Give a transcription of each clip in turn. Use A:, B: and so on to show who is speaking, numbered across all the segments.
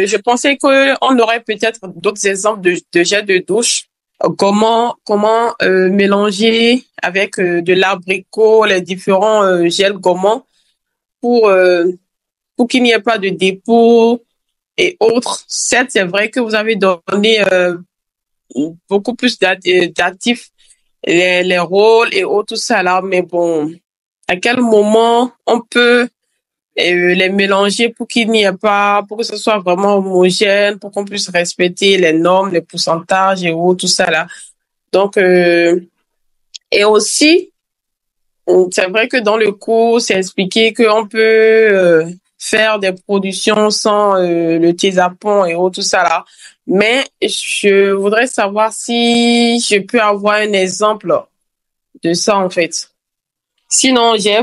A: Je pensais qu'on aurait peut-être d'autres exemples de gel de douche. Comment mélanger avec de l'abricot les différents gels gommants pour euh, pour qu'il n'y ait pas de dépôt et autres. Certes, c'est vrai que vous avez donné beaucoup plus d'actifs, les rôles et autres, tout ça là, mais bon, à quel moment on peut les mélanger pour qu'il n'y ait pas, pour que ce soit vraiment homogène, pour qu'on puisse respecter les normes, les pourcentages et autres, tout ça là. Donc, et aussi, c'est vrai que dans le cours, c'est expliqué qu'on peut faire des productions sans le thésapon et autres, tout ça là. Mais je voudrais savoir si je peux avoir un exemple de ça, en fait. Sinon, j'ai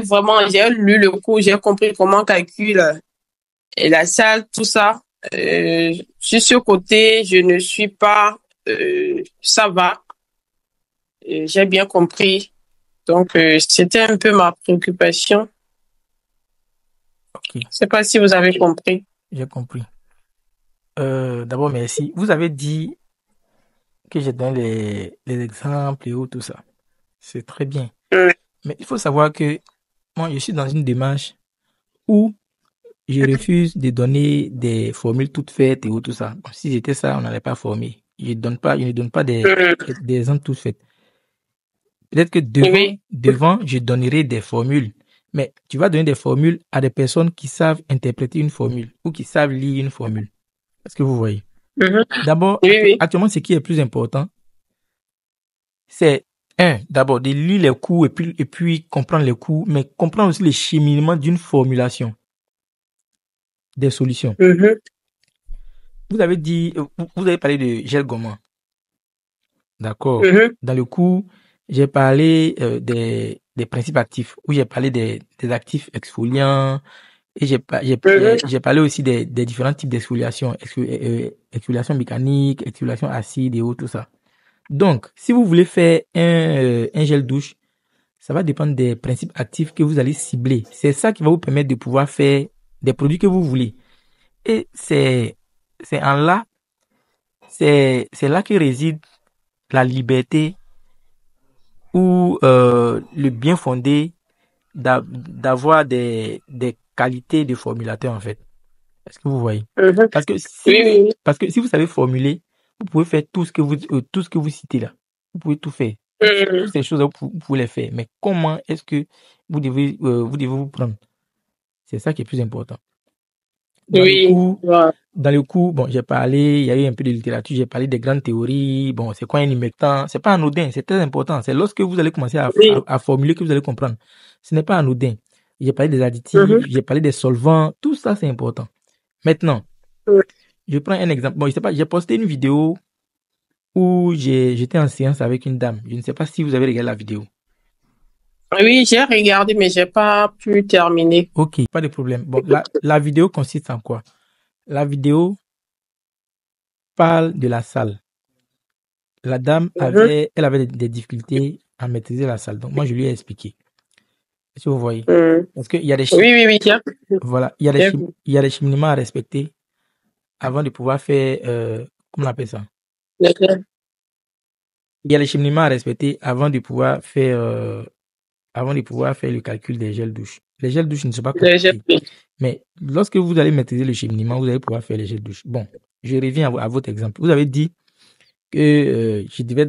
A: lu le cours, j'ai compris comment on calcule la salle, tout ça. Sur ce côté, je ne suis pas, ça va, j'ai bien compris. Donc, c'était un peu ma préoccupation.
B: Ok,
A: Je sais pas si vous avez compris.
B: j'ai compris. D'abord, merci. Vous avez dit que j'ai donné les exemples et tout ça. C'est très bien.
A: Mm.
B: Mais il faut savoir que moi, je suis dans une démarche où je refuse de donner des formules toutes faites et tout ça. Bon, si c'était ça, on n'allait pas former. Je ne donne pas
A: Mm.
B: des exemples toutes faites. Peut-être que
A: Oui.
B: devant, je donnerai des formules. Mais tu vas donner des formules à des personnes qui savent interpréter une formule ou qui savent lire une formule. Est-ce que vous voyez?
A: Mhm.
B: D'abord,
A: Oui, oui.
B: actuellement, ce qui est plus important, c'est d'abord de lire les cours et puis comprendre les cours, mais comprendre aussi le cheminement d'une formulation, des solutions.
A: Mhm.
B: Vous avez dit, vous avez parlé de gel gommant. D'accord.
A: Mhm.
B: Dans le cours, j'ai parlé des principes actifs, où j'ai parlé des actifs exfoliants, et
A: Mhm.
B: j'ai parlé aussi des différents types d'exfoliation, exfoliation mécanique, exfoliation acide et autres, tout ça. Donc, si vous voulez faire un gel douche, ça va dépendre des principes actifs que vous allez cibler. C'est ça qui va vous permettre de pouvoir faire des produits que vous voulez. Et c'est en là, c'est là que réside la liberté ou le bien fondé d'avoir des qualités de formulateur en fait. Est-ce que vous voyez?
A: Mhm. Oui, oui.
B: Parce que si vous savez formuler, vous pouvez faire tout ce que vous citez là. Vous pouvez tout faire. Toutes
A: Mhm.
B: ces choses-là, vous pouvez les faire. Mais comment est-ce que vous devez vous prendre? C'est ça qui est plus important. Dans le
A: Oui.
B: coup,
A: Voilà.
B: bon, j'ai parlé, il y a eu un peu de littérature, j'ai parlé des grandes théories. Bon, c'est quoi un humectant? C'est pas anodin, c'est très important. C'est lorsque vous allez commencer
A: Oui.
B: à formuler que vous allez comprendre. Ce n'est pas anodin. J'ai parlé des additifs,
A: Mhm.
B: j'ai parlé des solvants, tout ça c'est important. Maintenant,
A: Mhm.
B: je prends un exemple. Bon, je sais pas, j'ai posté une vidéo où j'étais en séance avec une dame. Je ne sais pas si vous avez regardé la vidéo.
A: Oui, j'ai regardé, mais j'ai pas pu terminer.
B: Ok, pas de problème. Bon, la vidéo consiste en quoi? La vidéo parle de la salle. La dame
A: Mhm.
B: elle avait des difficultés à maîtriser la salle. Donc, moi, je lui ai expliqué. Est-ce que vous voyez?
A: Mhm.
B: Parce qu'il y a
A: Oui, oui, oui,
B: voilà,
A: j'ai vu.
B: il y a des cheminements à respecter avant de pouvoir faire, comment on appelle ça?
A: D'accord.
B: Il y a des cheminements à respecter avant de pouvoir faire le calcul des gels douches. Les gels douches ne sont pas
A: J'ai
B: compliqués.
A: vu.
B: Mais lorsque vous allez maîtriser le cheminement, vous allez pouvoir faire les gels douches. Bon, je reviens à votre exemple. Vous avez dit que je devrais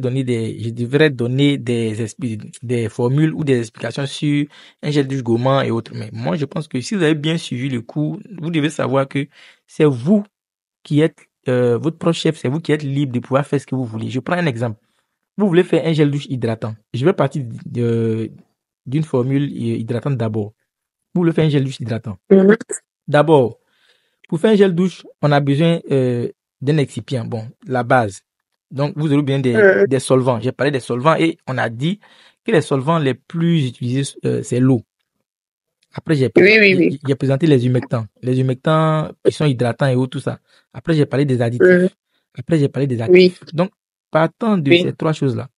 B: donner des formules ou des explications sur un gel douche gourmand et autres. Mais moi, je pense que si vous avez bien suivi le cours, vous devez savoir que c'est vous qui êtes votre propre chef, c'est vous qui êtes libre de pouvoir faire ce que vous voulez. Je prends un exemple. Vous voulez faire un gel douche hydratant. Je vais partir d'une formule hydratante d'abord. Vous voulez faire un gel douche hydratant.
A: Mhm.
B: D'abord, pour faire un gel douche, on a besoin d'un excipient. Bon, la base. Donc, vous aurez besoin
A: Mhm.
B: des solvants. J'ai parlé des solvants et on a dit que les solvants les plus utilisés, c'est l'eau. Après,
A: Oui, oui, oui.
B: j'ai présenté les humectants. Les humectants qui sont hydratants et autres, tout ça. Après, j'ai parlé des
A: Mhm.
B: additifs. Après, j'ai parlé des
A: Oui,
B: actifs. Donc, partant de
A: oui.
B: ces trois choses-là,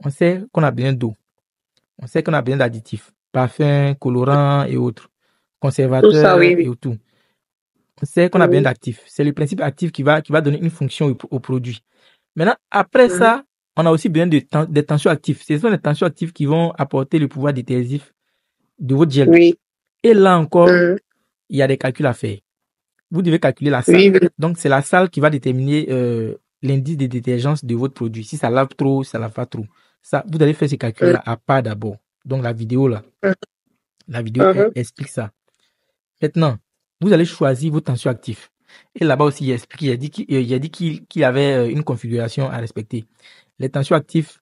B: on sait qu'on a besoin d'eau. On sait qu'on a besoin d'additifs. Parfums, colorants et autres.
A: Tout ça, oui,
B: Conservateurs et
A: oui.
B: tout. c'est qu'on a besoin d'actifs. C'est le principe actif qui va donner une fonction au produit. Maintenant, après ça, on a aussi besoin des tensions actifs. Ce sont les tensions actifs qui vont apporter le pouvoir détergif de votre gel.
A: Oui.
B: Et là encore, il y a des calculs à faire. Vous devez calculer la salle.
A: Oui.
B: Donc, c'est la salle qui va déterminer l'indice de détergence de votre produit. Si ça lave trop, si ça lave pas trop. Ça, vous allez faire ces calculs-là à part d'abord. Donc, la vidéo, là, la vidéo elle explique ça. Maintenant, vous allez choisir vos tensions actifs. Et là-bas aussi, il explique, il a dit qu'il y avait une configuration à respecter. Les tensions actifs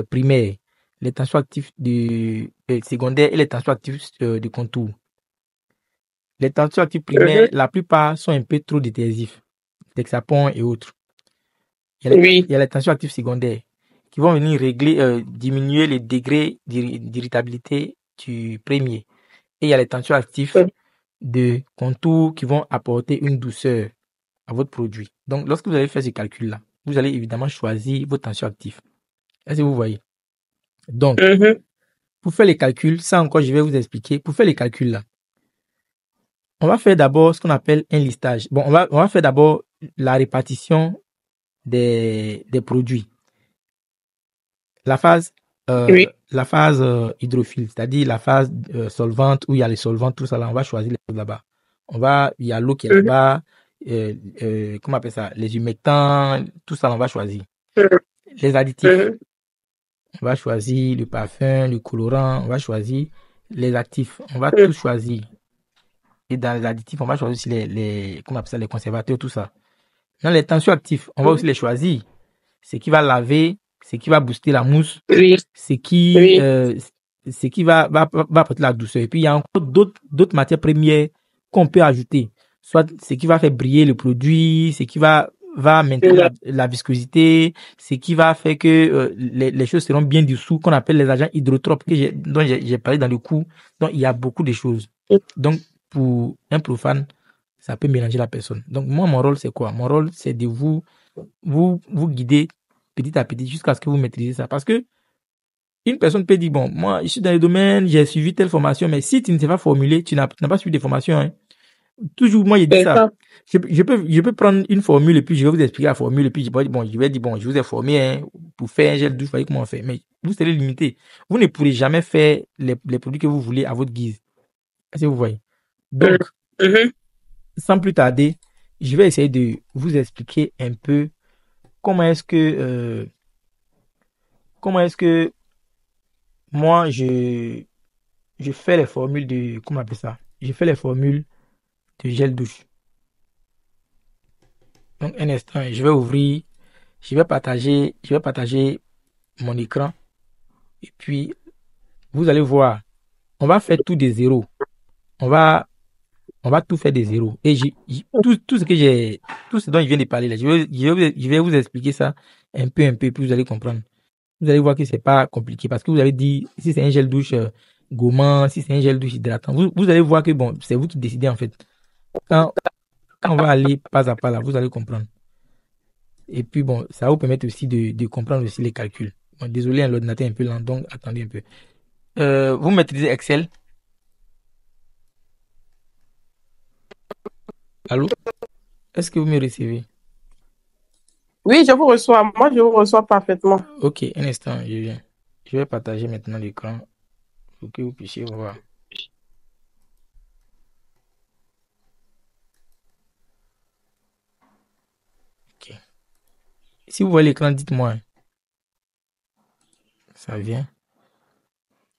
B: primaires, les tensions actifs secondaires et les tensions actifs de contour. Les tensions actifs primaires, la plupart sont un peu trop détergifs, Texapon et autres. Il y a les tensions actifs secondaires qui vont venir régler, diminuer les degrés d'irritabilité du premier. Et il y a les tensions actifs de contour qui vont apporter une douceur à votre produit. Donc, lorsque vous allez faire ce calcul-là, vous allez évidemment choisir vos tensions actifs. Est-ce que vous voyez? Donc, pour faire les calculs, ça encore, je vais vous expliquer. Pour faire les calculs là, on va faire d'abord ce qu'on appelle un listage. Bon, on va faire d'abord la répartition des produits. La phase hydrophile, c'est-à-dire la phase solvante où il y a les solvants, tout ça là, on va choisir les choses là-bas. Il y a l'eau qui est là-bas, comment on appelle ça, les humectants, tout ça, on va choisir. Les additifs, on va choisir le parfum, le colorant, on va choisir les actifs, on va tout choisir. Et dans les additifs, on va choisir aussi comment on appelle ça, les conservateurs, tout ça. Dans les tensions actifs, on va aussi les choisir. Ce qui va laver, ce qui va booster la mousse, ce qui va apporter la douceur. Et puis, il y a encore d'autres matières premières qu'on peut ajouter. Soit ce qui va faire briller le produit, ce qui va maintenir la viscosité, ce qui va faire que les choses seront bien dissous, qu'on appelle les agents hydrotropes, dont j'ai parlé dans le cours. Donc, il y a beaucoup de choses. Donc, pour un profane, ça peut mélanger la personne. Donc, moi, mon rôle, c'est quoi? Mon rôle, c'est de vous guider petit à petit jusqu'à ce que vous maîtrisez ça. Parce que une personne peut dire, bon, moi, je suis dans le domaine, j'ai suivi telle formation, mais si tu ne sais pas formuler, tu n'as pas suivi des formations, hein. Toujours, moi, j'ai dit ça. Je peux prendre une formule et puis je vais vous expliquer la formule et puis je vais dire, bon, je vous ai formé, hein, pour faire un gel douche, vous voyez comment on fait. Mais vous serez limité. Vous ne pourrez jamais faire les produits que vous voulez à votre guise. Est-ce que vous voyez? Donc, sans plus tarder, je vais essayer de vous expliquer un peu comment est-ce que moi je fais les formules de, comment on appelle ça? Je fais les formules de gel douche. Donc, un instant, je vais partager mon écran et puis vous allez voir, on va faire tout des zéros. On va tout faire des zéros. Et tout ce dont je viens de parler là, je vais vous expliquer ça un peu, puis vous allez comprendre. Vous allez voir que c'est pas compliqué parce que vous avez dit si c'est un gel douche gommant, si c'est un gel douche hydratant. Vous allez voir que bon, c'est vous qui décidez en fait. Quand on va aller pas à pas là, vous allez comprendre. Et puis bon, ça va vous permettre aussi de comprendre aussi les calculs. Bon, désolé, l'ordinateur est un peu lent, donc attendez un peu. Vous maîtrisez Excel? Allô? Est-ce que vous me recevez?
A: Oui, je vous reçois. Moi, je vous reçois parfaitement.
B: Ok, un instant, je viens. Je vais partager maintenant l'écran pour que vous puissiez voir. Ok. Si vous voyez l'écran, dites-moi. Ça vient.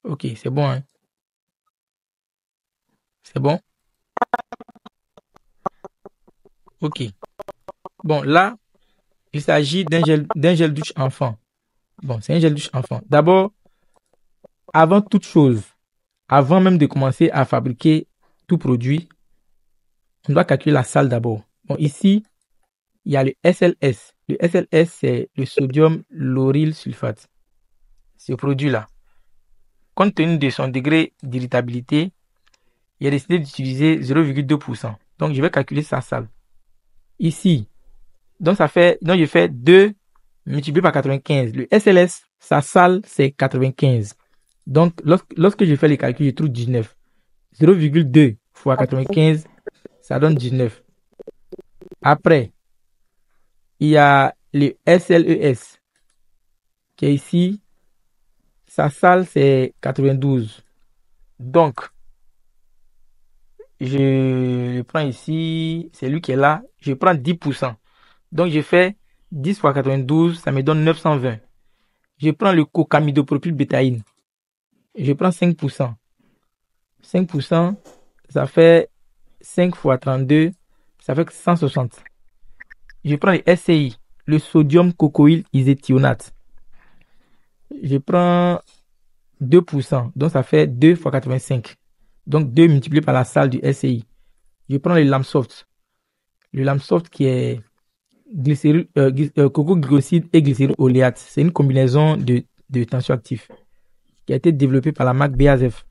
B: Ok, c'est bon, hein? C'est bon? Ok. Bon, là, il s'agit d'un gel douche enfant. Bon, c'est un gel douche enfant. D'abord, avant toute chose, avant même de commencer à fabriquer tout produit, on doit calculer la salle d'abord. Bon, ici, il y a le SLS. Le SLS, c'est le sodium lauryl sulfate. Ce produit-là, compte tenu de son degré d'irritabilité, il a décidé d'utiliser 0,2%. Donc, je vais calculer sa salle. Ici, donc je fais 2 multiplié par 95. Le SLS, sa salle, c'est 95. Donc, lorsque je fais les calculs, je trouve 19. 0,2 fois 95, ça donne 19. Après, il y a le SLES qui est ici. Sa salle, c'est 92. Donc, je le prends ici. C'est lui qui est là. Je prends 10%. Donc, je fais 10 fois 92, ça me donne 920. Je prends le cocamidopropylbétaïne. Je prends 5%. 5%, ça fait 5 fois 32, ça fait 160. Je prends le SCI, le sodium cocoïl iséthionate. Je prends 2%, donc ça fait 2 fois 85. Donc 2 multiplié par la salle du SCI. Je prends le Lamsoft. Le Lamsoft qui est coco-glycoside et glycérine oléate. C'est une combinaison de tensioactifs qui a été développée par la marque BASF.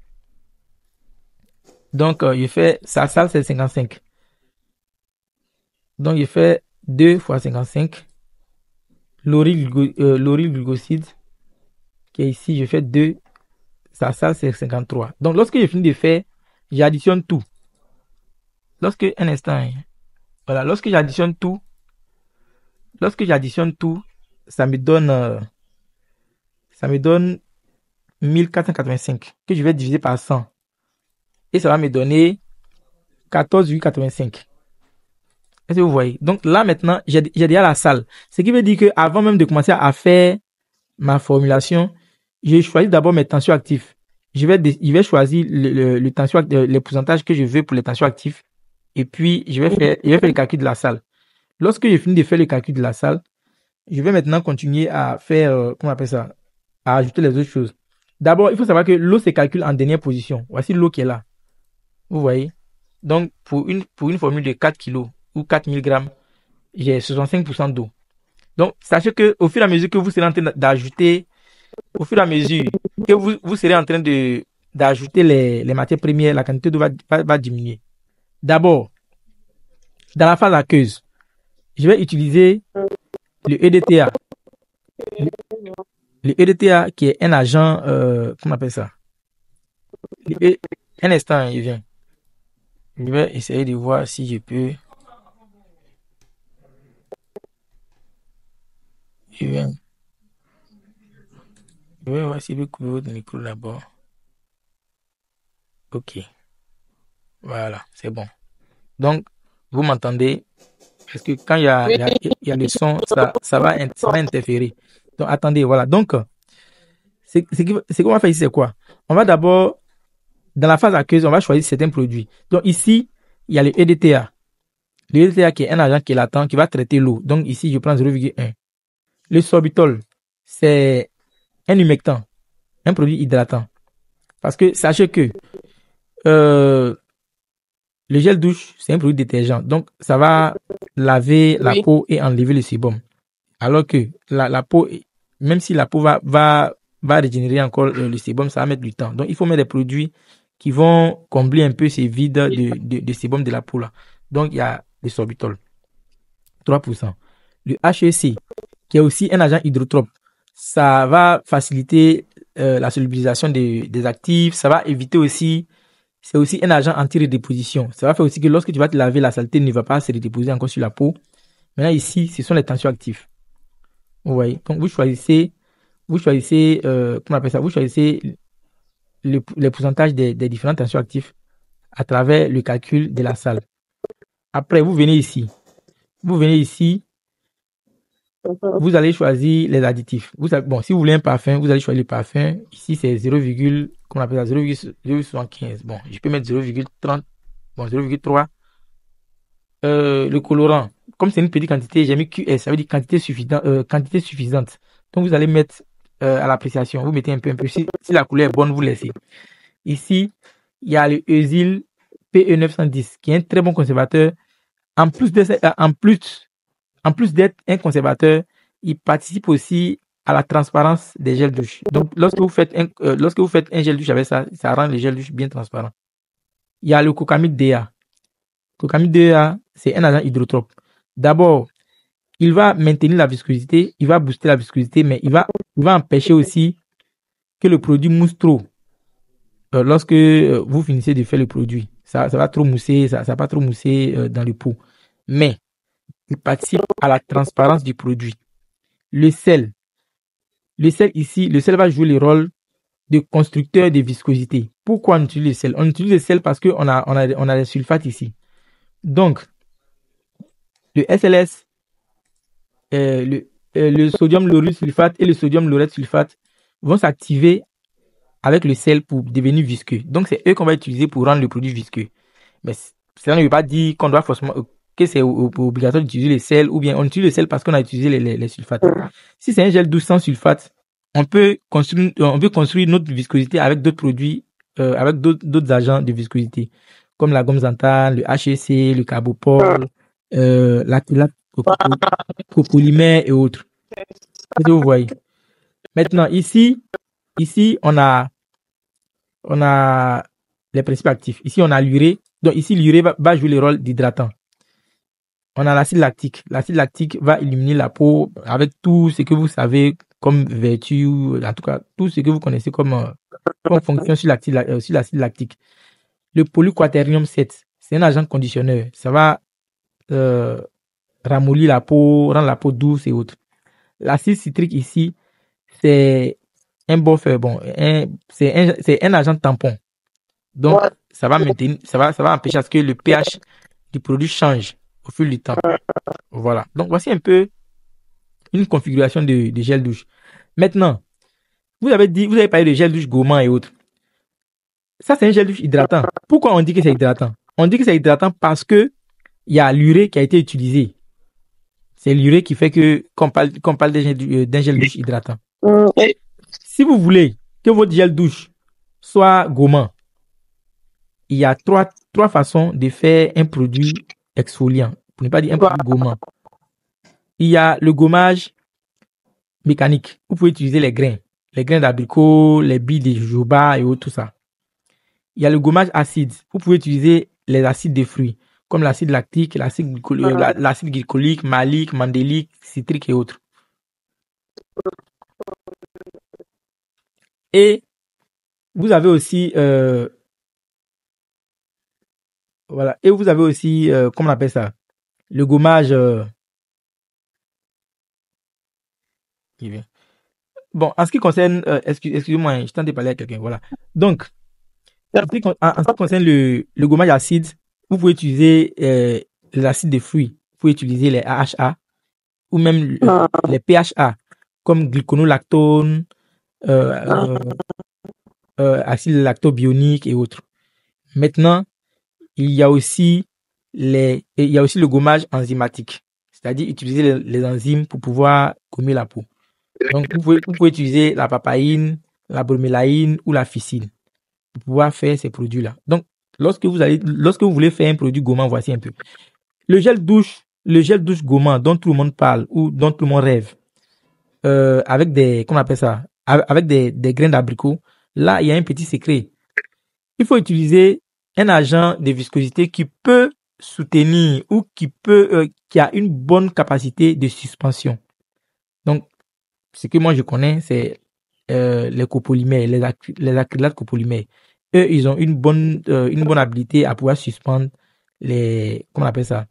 B: Donc, je fais, sa salle, c'est 55. Donc, je fais 2 fois 55. Lauryl glucoside, qui est ici, je fais 2. Sa salle, c'est 53. Donc, lorsque je finis de faire, j'additionne tout. Un instant, voilà, lorsque j'additionne tout, ça me donne 1485 que je vais diviser par 100. Et ça va me donner 14,85. Est-ce que vous voyez? Donc là, maintenant, j'ai déjà la salle. Ce qui veut dire qu'avant même de commencer à faire ma formulation, je choisis d'abord mes tensions actifs. Je vais choisir les pourcentages que je veux pour les tensions actifs. Et puis, je vais faire le calcul de la salle. Lorsque j'ai fini de faire le calcul de la salle, je vais maintenant continuer à faire, comment on appelle ça, à ajouter les autres choses. D'abord, il faut savoir que l'eau se calcule en dernière position. Voici l'eau qui est là. Vous voyez? Donc, pour une formule de 4 kg ou 4 mg, j'ai 65% d'eau. Donc, sachez que au fur et à mesure que vous serez en train d'ajouter, au fur et à mesure que vous serez en train d'ajouter les matières premières, la quantité d'eau va diminuer. D'abord, dans la phase aqueuse, je vais utiliser le EDTA. Le EDTA qui est un agent, comment on appelle ça? Un instant, il vient. Je vais essayer de voir si je peux. Je vais voir si je peux couper votre micro d'abord. Ok. Voilà, c'est bon. Donc, vous m'entendez? Parce que quand il y a le son, ça va interférer. Donc, attendez, voilà. Donc, ce qu'on va faire ici, c'est quoi? On va d'abord, dans la phase aqueuse, on va choisir certains produits. Donc, ici, il y a le EDTA. Le EDTA qui est un agent qui est latent, qui va traiter l'eau. Donc, ici, je prends 0,1. Le sorbitol, c'est un humectant, un produit hydratant. Parce que sachez que le gel douche, c'est un produit détergent. Donc, ça va laver la peau et enlever le sébum. Alors que la peau, même si la peau va régénérer encore le sébum, ça va mettre du temps. Donc, il faut mettre des produits qui vont combler un peu ces vides de sébum de la peau là. Donc, il y a le sorbitol, 3%. Le HEC, qui est aussi un agent hydrotrope, ça va faciliter la solubilisation des actifs, ça va éviter aussi, c'est aussi un agent anti-redéposition. Ça va faire aussi que lorsque tu vas te laver, la saleté ne va pas se redéposer encore sur la peau. Maintenant ici, ce sont les tensioactifs. Vous voyez, donc vous choisissez, comment on appelle ça, vous choisissez les pourcentages des différents tensioactifs à travers le calcul de la salle. Après, vous venez ici, vous allez choisir les additifs. Bon, si vous voulez un parfum, vous allez choisir le parfum. Ici, c'est 0,75. Bon, je peux mettre 0,30. Bon, 0,3. Le colorant, comme c'est une petite quantité, j'ai mis QS, ça veut dire quantité suffisante. Donc, vous allez mettre à l'appréciation. Vous mettez un peu. Si la couleur est bonne, vous laissez. Ici, il y a le Eusyl PE910, qui est un très bon conservateur. En plus d'être un conservateur, il participe aussi à la transparence des gels douche. Donc, lorsque vous faites un gel douche avec ça, ça rend le gel douche bien transparent. Il y a le Cocamide DA. Cocamide DA, c'est un agent hydrotrope. D'abord, il va maintenir la viscosité, il va booster la viscosité, mais il va empêcher aussi que le produit mousse trop. Lorsque vous finissez de faire le produit, ça va trop mousser, ça va pas trop mousser dans le pot. Mais il participe à la transparence du produit. Le sel ici, le sel va jouer le rôle de constructeur de viscosité. Pourquoi on utilise le sel? On utilise le sel parce qu'on a des sulfates ici. Donc, le SLS, le sodium lauryle sulfate et le sodium laureth sulfate vont s'activer avec le sel pour devenir visqueux. Donc, c'est eux qu'on va utiliser pour rendre le produit visqueux. Mais cela ne veut pas dire qu'on doit forcément que c'est obligatoire d'utiliser le sel, ou bien on utilise le sel parce qu'on a utilisé les sulfates. Si c'est un gel douce sans sulfate, on peut construire notre viscosité avec d'autres produits, avec d'autres agents de viscosité, comme la gomme xanthane, le HEC, le carbopol, l'acrylate copolymère et autres. Qu'est-ce que vous voyez? Maintenant, ici, on a les principes actifs. Ici, on a l'urée. Donc, ici, l'urée va jouer le rôle d'hydratant. On a l'acide lactique. L'acide lactique va éliminer la peau avec tout ce que vous savez comme vertu, en tout cas, tout ce que vous connaissez comme fonction sur l'acide lactique. Le polyquaternium 7, c'est un agent conditionneur. Ça va ramollir la peau, rendre la peau douce et autres. L'acide citrique ici, c'est un buffer, c'est un agent tampon. Donc, ça va empêcher à ce que le pH du produit change au fil du temps. Voilà. Donc, voici un peu une configuration de gel douche. Maintenant, vous avez parlé de gel douche gourmand et autres. Ça, c'est un gel douche hydratant. Pourquoi on dit que c'est hydratant? On dit que c'est hydratant parce que il y a l'urée qui a été utilisée. C'est l'urée qui fait qu'on parle d'un gel douche hydratant. Si vous voulez que votre gel douche soit gourmand, il y a trois façons de faire un produit exfoliant, pour ne pas dire un produit gourmand. Il y a le gommage mécanique. Vous pouvez utiliser les grains d'abricot, les billes de jojoba et autres, tout ça. Il y a le gommage acide. Vous pouvez utiliser les acides de fruits, comme l'acide lactique, l'acide glycolique, malique, mandélique, citrique et autres. Et vous avez aussi voilà. Et vous avez aussi comment on appelle ça? Le gommage bon, en ce qui concerne excusez-moi, je tente de parler à quelqu'un, voilà. Donc, en ce qui concerne le gommage acide, vous pouvez utiliser l'acide de fruits, vous pouvez utiliser les AHA ou même les PHA comme gluconolactone, acide lactobionique et autres. Maintenant, il y a aussi le gommage enzymatique, c'est-à-dire utiliser les enzymes pour pouvoir gommer la peau. Donc, vous pouvez utiliser la papaïne, la bromélaïne ou la ficine pour pouvoir faire ces produits-là. Donc, lorsque vous voulez faire un produit gommant, voici un peu. Le gel douche gommant dont tout le monde parle ou dont tout le monde rêve, avec comment on appelle ça? Avec des grains d'abricot. Là, il y a un petit secret. Il faut utiliser un agent de viscosité qui peut soutenir ou qui a une bonne capacité de suspension. Donc, ce que moi je connais, c'est les copolymères, les acrylates copolymères. Eux, ils ont une bonne habilité à pouvoir suspendre comment on appelle ça,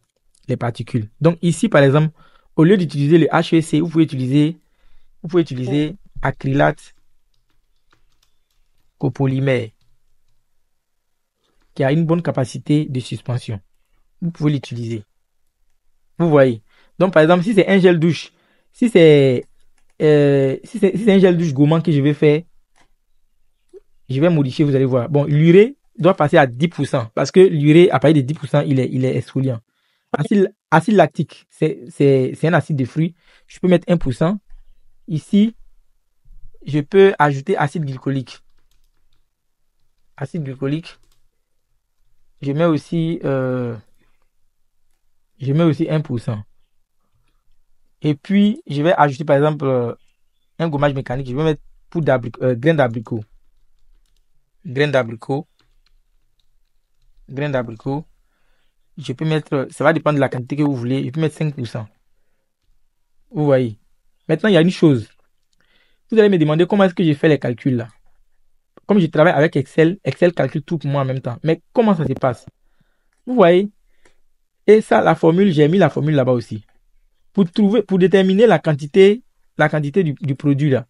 B: les particules. Donc ici, par exemple, au lieu d'utiliser le HEC, vous pouvez utiliser acrylate copolymère qui a une bonne capacité de suspension. Vous pouvez l'utiliser. Vous voyez. Donc, par exemple, si c'est un gel douche, si c'est un gel douche gourmand que je vais faire, je vais modifier, vous allez voir. Bon, l'urée doit passer à 10% parce que l'urée, à partir de 10%, il est exfoliant. Acide lactique, c'est un acide de fruits. Je peux mettre 1%. Ici, je peux ajouter acide glycolique. Acide glycolique. Je mets aussi 1%. Et puis, je vais ajouter par exemple un gommage mécanique. Je vais mettre graines d'abricot. Graines d'abricot. Je peux mettre, ça va dépendre de la quantité que vous voulez. Je peux mettre 5%. Vous voyez. Maintenant, il y a une chose. Vous allez me demander comment est-ce que j'ai fait les calculs là. Comme je travaille avec Excel calcule tout pour moi en même temps. Mais comment ça se passe? Vous voyez, Et ça, la formule, j'ai mis la formule là-bas aussi. Pour déterminer la quantité du produit là,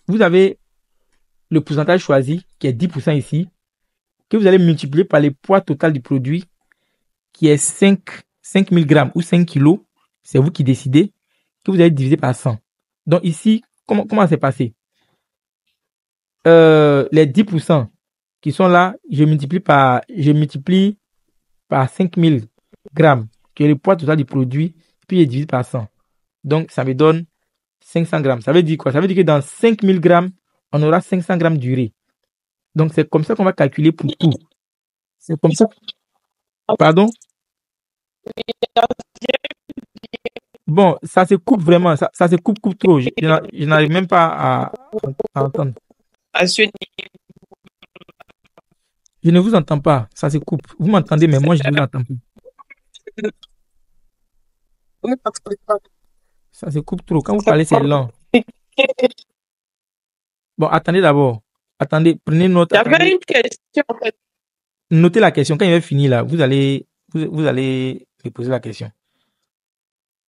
B: vous avez le pourcentage choisi qui est 10% ici, que vous allez multiplier par le poids total du produit qui est 5000 grammes ou 5 kilos. C'est vous qui décidez, que vous allez diviser par 100. Donc ici, comment c'est passé? Les 10% qui sont là, je multiplie par 5000 grammes, qui est le poids total du produit, puis je divise par 100. Donc, ça me donne 500 grammes. Ça veut dire quoi? Ça veut dire que dans 5000 grammes, on aura 500 grammes d'urée. Donc, c'est comme ça qu'on va calculer pour tout. C'est comme ça. Pardon? Bon, ça se coupe vraiment. Ça se coupe trop. Je n'arrive même pas à entendre.
A: À ce
B: Je ne vous entends pas. Ça se coupe. Vous m'entendez, mais moi, je ne vous entends pas. Ça se coupe trop. Quand vous parlez, c'est lent. Bon, attendez d'abord. Attendez, prenez note.
A: J'avais une question en fait.
B: Notez la question. Quand il va finir là, vous allez me poser la question.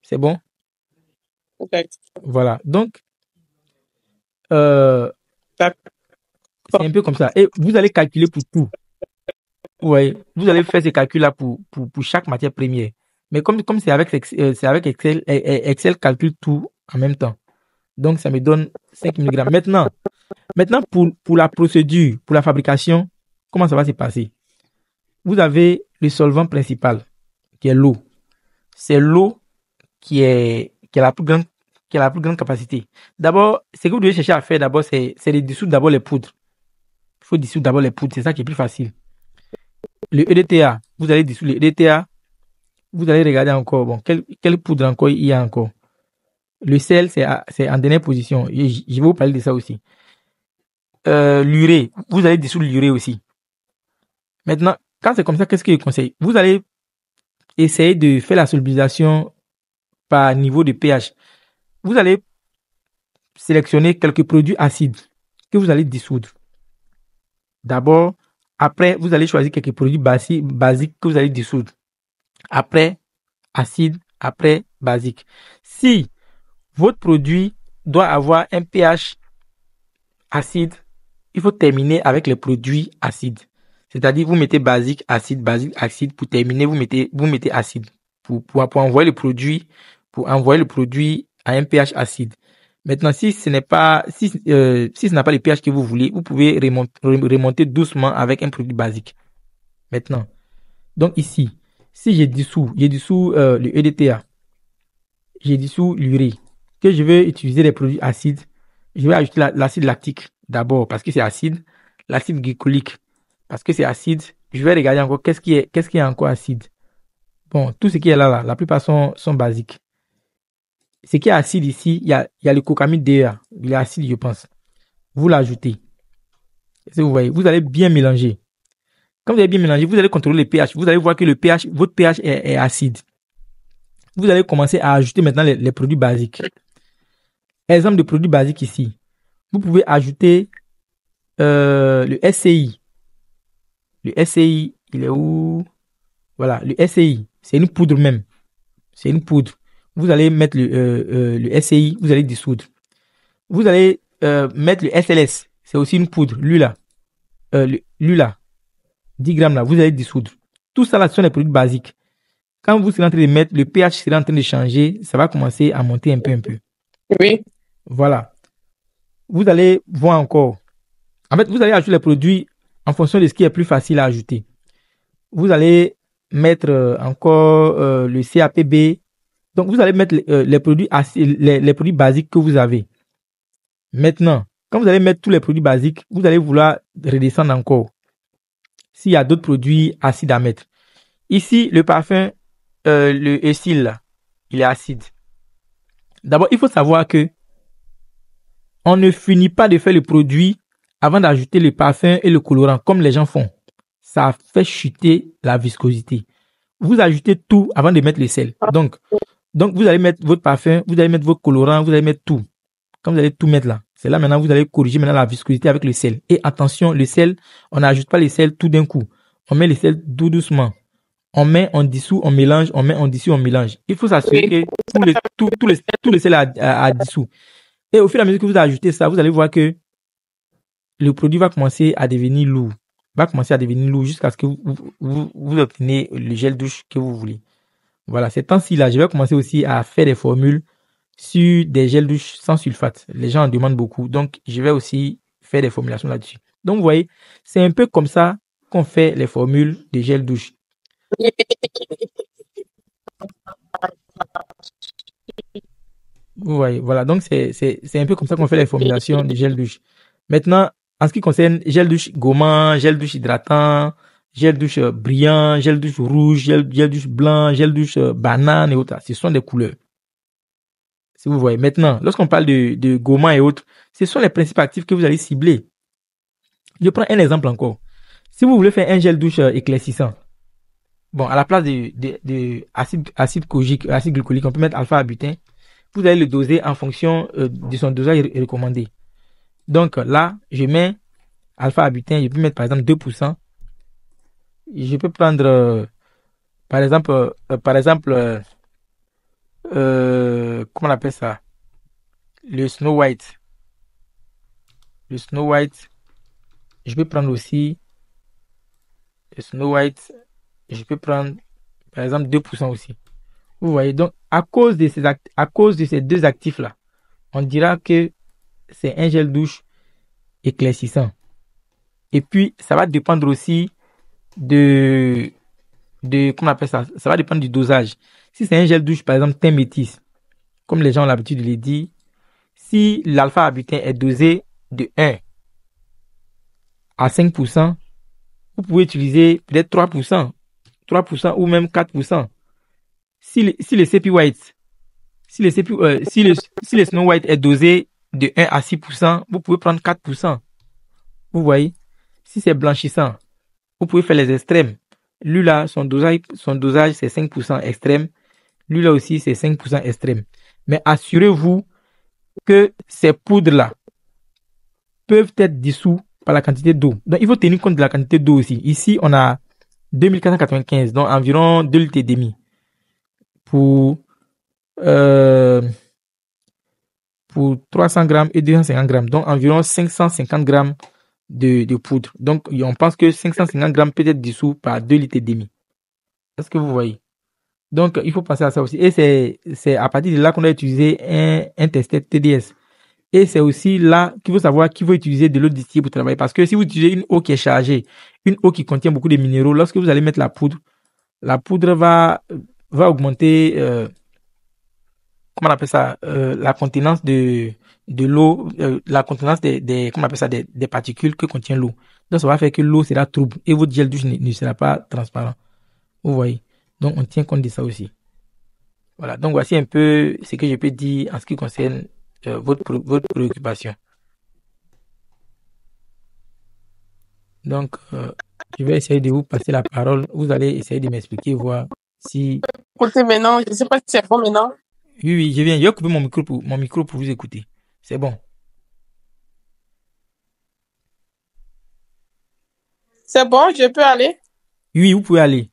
B: C'est bon?
A: Okay.
B: Voilà. Donc, c'est un peu comme ça. Et vous allez calculer pour tout. Ouais, vous allez faire ces calculs-là pour chaque matière première. Mais comme c'est avec Excel, Excel calcule tout en même temps. Donc, ça me donne 5000 grammes. Maintenant pour la procédure, pour la fabrication, comment ça va se passer? Vous avez le solvant principal, qui est l'eau. C'est l'eau qui est la plus grande capacité. D'abord, ce que vous devez chercher à faire d'abord, c'est de dissoudre d'abord les poudres. Il faut dissoudre d'abord les poudres, c'est ça qui est plus facile. Le EDTA, vous allez dissoudre le EDTA, vous allez regarder encore, bon, quelle poudre encore il y a encore. Le sel, c'est en dernière position. Je vais vous parler de ça aussi. L'urée, vous allez dissoudre l'urée aussi. Maintenant, quand c'est comme ça, qu'est-ce que je conseille? Vous allez essayer de faire la solubilisation par niveau de pH. Vous allez sélectionner quelques produits acides que vous allez dissoudre. D'abord, après, vous allez choisir quelques produits basiques que vous allez dissoudre. Après, acide, après, basique. Si votre produit doit avoir un pH acide, il faut terminer avec les produits acides. C'est-à-dire, vous mettez basique, acide, acide. Pour terminer, vous mettez acide. Pour envoyer le produit, à un pH acide. Maintenant, si ce n'a pas le pH que vous voulez, vous pouvez remonter doucement avec un produit basique. Maintenant, donc ici, si j'ai dissous le EDTA, j'ai dissous l'urée, que je veux utiliser les produits acides, je vais ajouter l'acide lactique d'abord parce que c'est acide, l'acide glycolique parce que c'est acide. Je vais regarder encore qu'est-ce qui est encore acide. Bon, tout ce qui est là, la plupart sont basiques. Ce qui est acide ici, il y a le cocamide DEA. Il est acide, je pense. Vous l'ajoutez. Si vous voyez, vous allez bien mélanger. Quand vous allez bien mélanger, vous allez contrôler le pH. Vous allez voir que votre pH est acide. Vous allez commencer à ajouter maintenant les produits basiques. Exemple de produits basiques ici. Vous pouvez ajouter le SCI. Le SCI, il est où? Voilà, le SCI, c'est une poudre même. C'est une poudre. Vous allez mettre le SCI, vous allez dissoudre. Vous allez mettre le SLS, c'est aussi une poudre, lui là, 10 grammes là, vous allez dissoudre. Tout ça là, ce sont les produits basiques. Quand vous serez en train de mettre, le pH sera en train de changer, ça va commencer à monter un peu.
A: Oui.
B: Voilà. Vous allez voir encore. En fait, vous allez ajouter les produits en fonction de ce qui est plus facile à ajouter. Vous allez mettre encore le CAPB. Donc, vous allez mettre les produits basiques que vous avez. Maintenant, quand vous allez mettre tous les produits basiques, vous allez vouloir redescendre encore. S'il y a d'autres produits acides à mettre. Ici, le parfum, le Essil, là, il est acide. D'abord, il faut savoir que on ne finit pas de faire le produit avant d'ajouter le parfum et le colorant, comme les gens font. Ça fait chuter la viscosité. Vous ajoutez tout avant de mettre le sel. Donc, vous allez mettre votre parfum, vous allez mettre votre colorant, vous allez mettre tout. Quand vous allez tout mettre là, c'est là maintenant vous allez corriger maintenant la viscosité avec le sel. Et attention, le sel, on n'ajoute pas le sel tout d'un coup. On met le sel tout doucement. on met, on dissout, on mélange, on met, on dissout, on mélange. Il faut s'assurer que tout le sel a dissous. Et au fur et à mesure que vous ajoutez ça, vous allez voir que le produit va commencer à devenir lourd. Jusqu'à ce que vous obtenez le gel douche que vous voulez. Voilà, ces temps-ci là, je vais commencer aussi à faire des formules sur des gels douche sans sulfate. Les gens en demandent beaucoup, donc je vais aussi faire des formulations là-dessus. Donc vous voyez, c'est un peu comme ça qu'on fait les formules de gel douche. Vous voyez, voilà, donc c'est un peu comme ça qu'on fait les formulations de gel douche. Maintenant, en ce qui concerne gel douche gommant, gel douche hydratant, gel douche brillant, gel douche rouge, gel douche blanc, gel douche banane et autres, ce sont des couleurs. Si vous voyez. Maintenant, lorsqu'on parle de gommant et autres, ce sont les principes actifs que vous allez cibler. Je prends un exemple encore. Si vous voulez faire un gel douche éclaircissant, bon, à la place de acide kojique, acide glycolique, on peut mettre alpha-butin. Vous allez le doser en fonction de son dosage recommandé. Donc là, je mets alpha-butin, je peux mettre par exemple 2%. Je peux prendre par exemple comment on appelle ça? Le Snow White. Le Snow White. Je peux prendre aussi le Snow White. Je peux prendre par exemple 2% aussi. Vous voyez, donc à cause de ces deux actifs là, on dira que c'est un gel douche éclaircissant. Et puis ça va dépendre aussi de comment on appelle ça? Ça va dépendre du dosage. Si c'est un gel douche par exemple teint métis, comme les gens ont l'habitude de le dire, si l'alpha-arbutin est dosé de 1 à 5%, vous pouvez utiliser peut-être 3% ou même 4%. Si le CP White, si le Snow White est dosé de 1 à 6%, vous pouvez prendre 4%. Vous voyez? Si c'est blanchissant, vous pouvez faire les extrêmes. Lui là, son dosage c'est 5% extrême. Lui là aussi c'est 5% extrême. Mais assurez-vous que ces poudres-là peuvent être dissous par la quantité d'eau. Donc, il faut tenir compte de la quantité d'eau aussi. Ici, on a 2495, donc environ 2 litres et demi pour 300 grammes et 250 grammes. Donc, environ 550 grammes de poudre. Donc, on pense que 550 grammes peut être dissous par 2 litres et demi. Est-ce que vous voyez? Donc, il faut penser à ça aussi. Et c'est à partir de là qu'on a utilisé un testet TDS. Et c'est aussi là qu'il faut savoir qu'il faut utiliser de l'eau distillée pour travailler. Parce que si vous utilisez une eau qui est chargée, une eau qui contient beaucoup de minéraux, lorsque vous allez mettre la poudre va augmenter, comment on appelle ça, la contenance de l'eau, la contenance comment on appelle ça, des particules que contient l'eau. Donc, ça va faire que l'eau sera trouble et votre gel douche ne sera pas transparent. Vous voyez? Donc, on tient compte de ça aussi. Voilà. Donc, voici un peu ce que je peux dire en ce qui concerne votre préoccupation. Donc, je vais essayer de vous passer la parole. Vous allez essayer de m'expliquer, voir si...
A: Écoutez maintenant, je ne sais pas si c'est bon maintenant.
B: Oui, je viens. Je vais couper mon micro pour vous écouter. C'est bon.
A: C'est bon, je peux aller?
B: Oui, vous pouvez aller.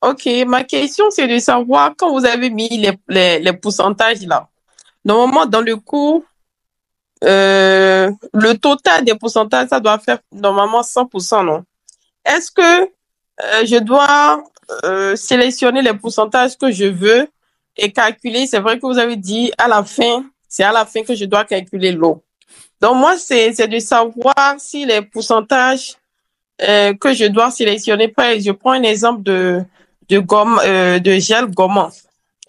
A: Ok, ma question c'est de savoir quand vous avez mis les pourcentages là. Normalement, dans le cours, le total des pourcentages, ça doit faire normalement 100%, non? Est-ce que je dois sélectionner les pourcentages que je veux et calculer? C'est vrai que vous avez dit c'est à la fin que je dois calculer l'eau. Donc moi, c'est de savoir si les pourcentages que je dois sélectionner, je prends un exemple de gel gommant.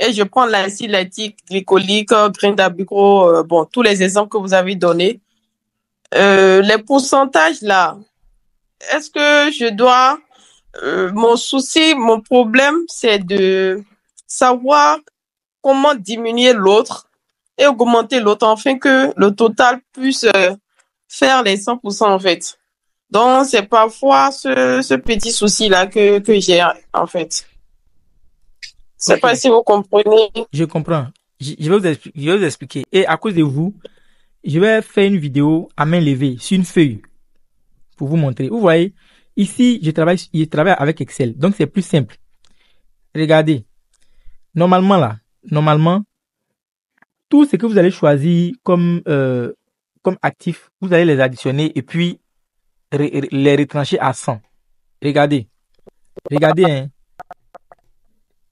A: Et je prends l'acide lactique, glycolique, grain d'abricot, bon, tous les exemples que vous avez donnés. Les pourcentages là, est-ce que je dois... mon problème, c'est de savoir comment diminuer l'autre et augmenter l'autre afin que le total puisse faire les 100% en fait. Donc, c'est parfois ce petit souci-là que j'ai en fait. Je ne sais pas si vous comprenez.
B: Je comprends. Je vais vous expliquer. Et à cause de vous, je vais faire une vidéo à main levée sur une feuille pour vous montrer. Vous voyez, Ici, je travaille avec Excel. Donc, c'est plus simple. Regardez. Normalement, tout ce que vous allez choisir comme actif, vous allez les additionner et puis les retrancher à 100. Regardez.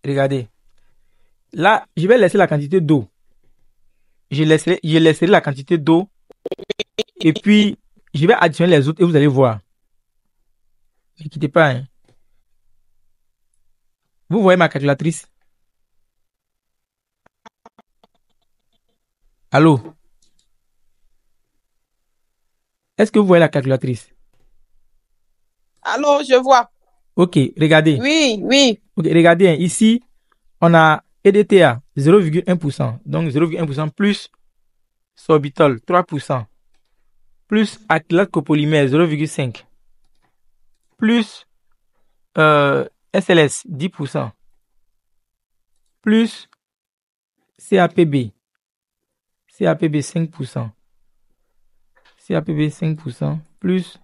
B: Regardez. Là, je vais laisser la quantité d'eau. Je laisserai la quantité d'eau et puis je vais additionner les autres et vous allez voir. Ne quittez pas. Hein. Vous voyez ma calculatrice? Allô? Est-ce que vous voyez la calculatrice?
A: Allô, je vois.
B: Ok, regardez.
A: Oui.
B: Ok, regardez. Hein. Ici, on a EDTA 0,1%. Donc 0,1% plus sorbitol 3%. Plus acrylate copolymère 0,5. Plus SLS 10%. Plus CAPB 5%. CAPB 5%. Plus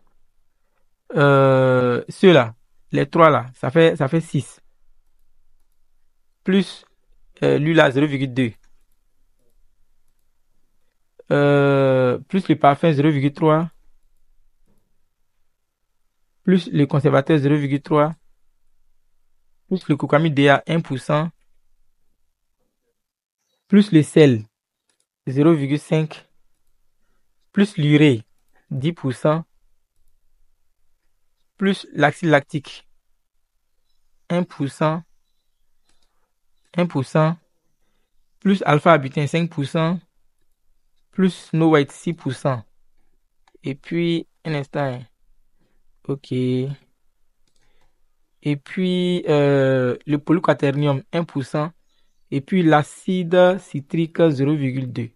B: ceux-là, les trois là, ça fait 6. Plus lui là 0,2. Plus le parfum 0,3. Plus le conservateur 0,3. Plus le cocamide DA 1%. Plus le sel 0,5. Plus l'urée 10%. Plus l'acide lactique 1%. Plus alpha-butin 5%. Plus Snow White 6%. Et puis, un instant. Ok. Et puis, le polyquaternium 1%. Et puis, l'acide citrique 0,2.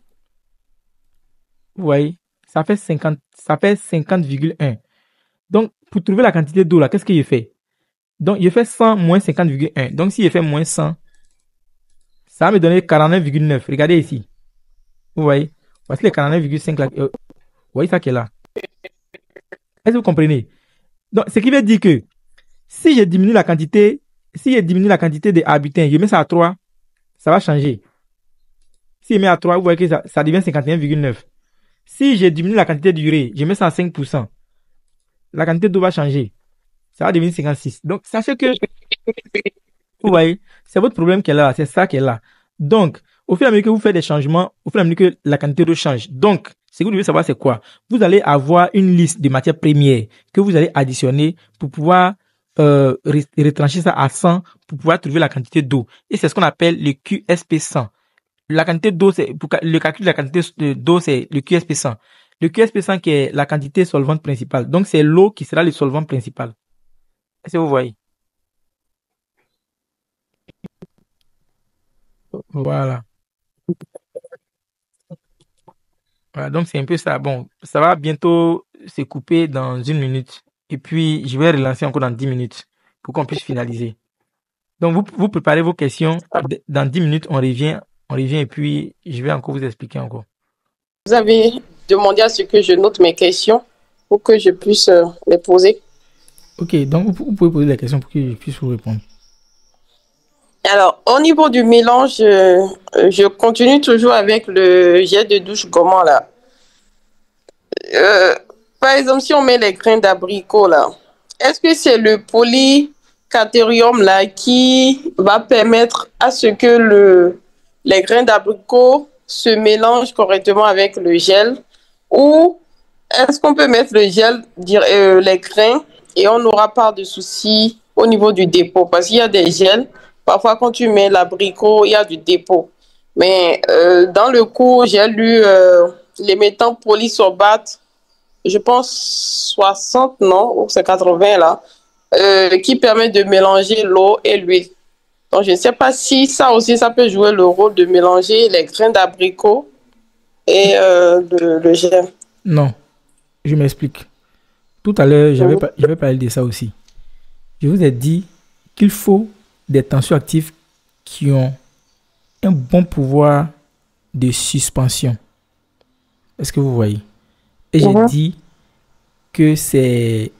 B: Vous voyez, ça fait 50,1. Donc, pour trouver la quantité d'eau là, qu'est-ce qu'il fait? Donc, il fait 100 moins 50,1. Donc, s'il fait moins 100, ça va me donner 49,9. Regardez ici. Vous voyez? Voici les 49,5 là. Vous voyez ça qui est là? Est-ce que vous comprenez? Donc, ce qui veut dire que si je diminue la quantité des habitants, je mets ça à 3, ça va changer. Si je mets à 3, vous voyez que ça devient 51,9. Si je diminue la quantité d'urée, je mets ça à 5%. La quantité d'eau va changer. Ça va devenir 56. Donc, sachez que, vous voyez, c'est votre problème qui est là. C'est ça qui est là. Donc, au fur et à mesure que vous faites des changements, au fur et à mesure que la quantité d'eau change. Donc, ce que vous devez savoir, c'est quoi? Vous allez avoir une liste de matières premières que vous allez additionner pour pouvoir retrancher ça à 100 pour pouvoir trouver la quantité d'eau. Et c'est ce qu'on appelle le QSP 100. La quantité d'eau, le calcul de la quantité d'eau, c'est le QSP 100. Le QSP 100 qui est la quantité solvante principale. Donc, c'est l'eau qui sera le solvant principal. Est-ce que vous voyez? Voilà. Voilà, donc c'est un peu ça. Bon, ça va bientôt se couper dans 1 minute. Et puis, je vais relancer encore dans 10 minutes pour qu'on puisse finaliser. Donc, vous préparez vos questions. Dans 10 minutes, on revient et puis je vais encore vous expliquer encore.
A: Vous avez demandé à ce que je note mes questions pour que je puisse les poser.
B: Ok, donc vous pouvez poser la question pour que je puisse vous répondre.
A: Alors, au niveau du mélange, je continue toujours avec le gel de douche gommant là. Par exemple, si on met les grains d'abricot là, est-ce que c'est le polyquaterium là qui va permettre à ce que les grains d'abricot se mélangent correctement avec le gel, ou est-ce qu'on peut mettre le gel, les grains, et on n'aura pas de soucis au niveau du dépôt? Parce qu'il y a des gels, parfois quand tu mets l'abricot, il y a du dépôt. Mais dans le cours, j'ai lu les métaux polysorbates, je pense 60, non, ou c'est 80 là, qui permet de mélanger l'eau et l'huile. Donc, je ne sais pas si ça aussi, ça peut jouer le rôle de mélanger les grains d'abricot et le gel.
B: Non, je m'explique. Tout à l'heure, j'avais parlé de ça aussi. Je vous ai dit qu'il faut des tensioactifs qui ont un bon pouvoir de suspension. Est-ce que vous voyez? Et j'ai dit que c'est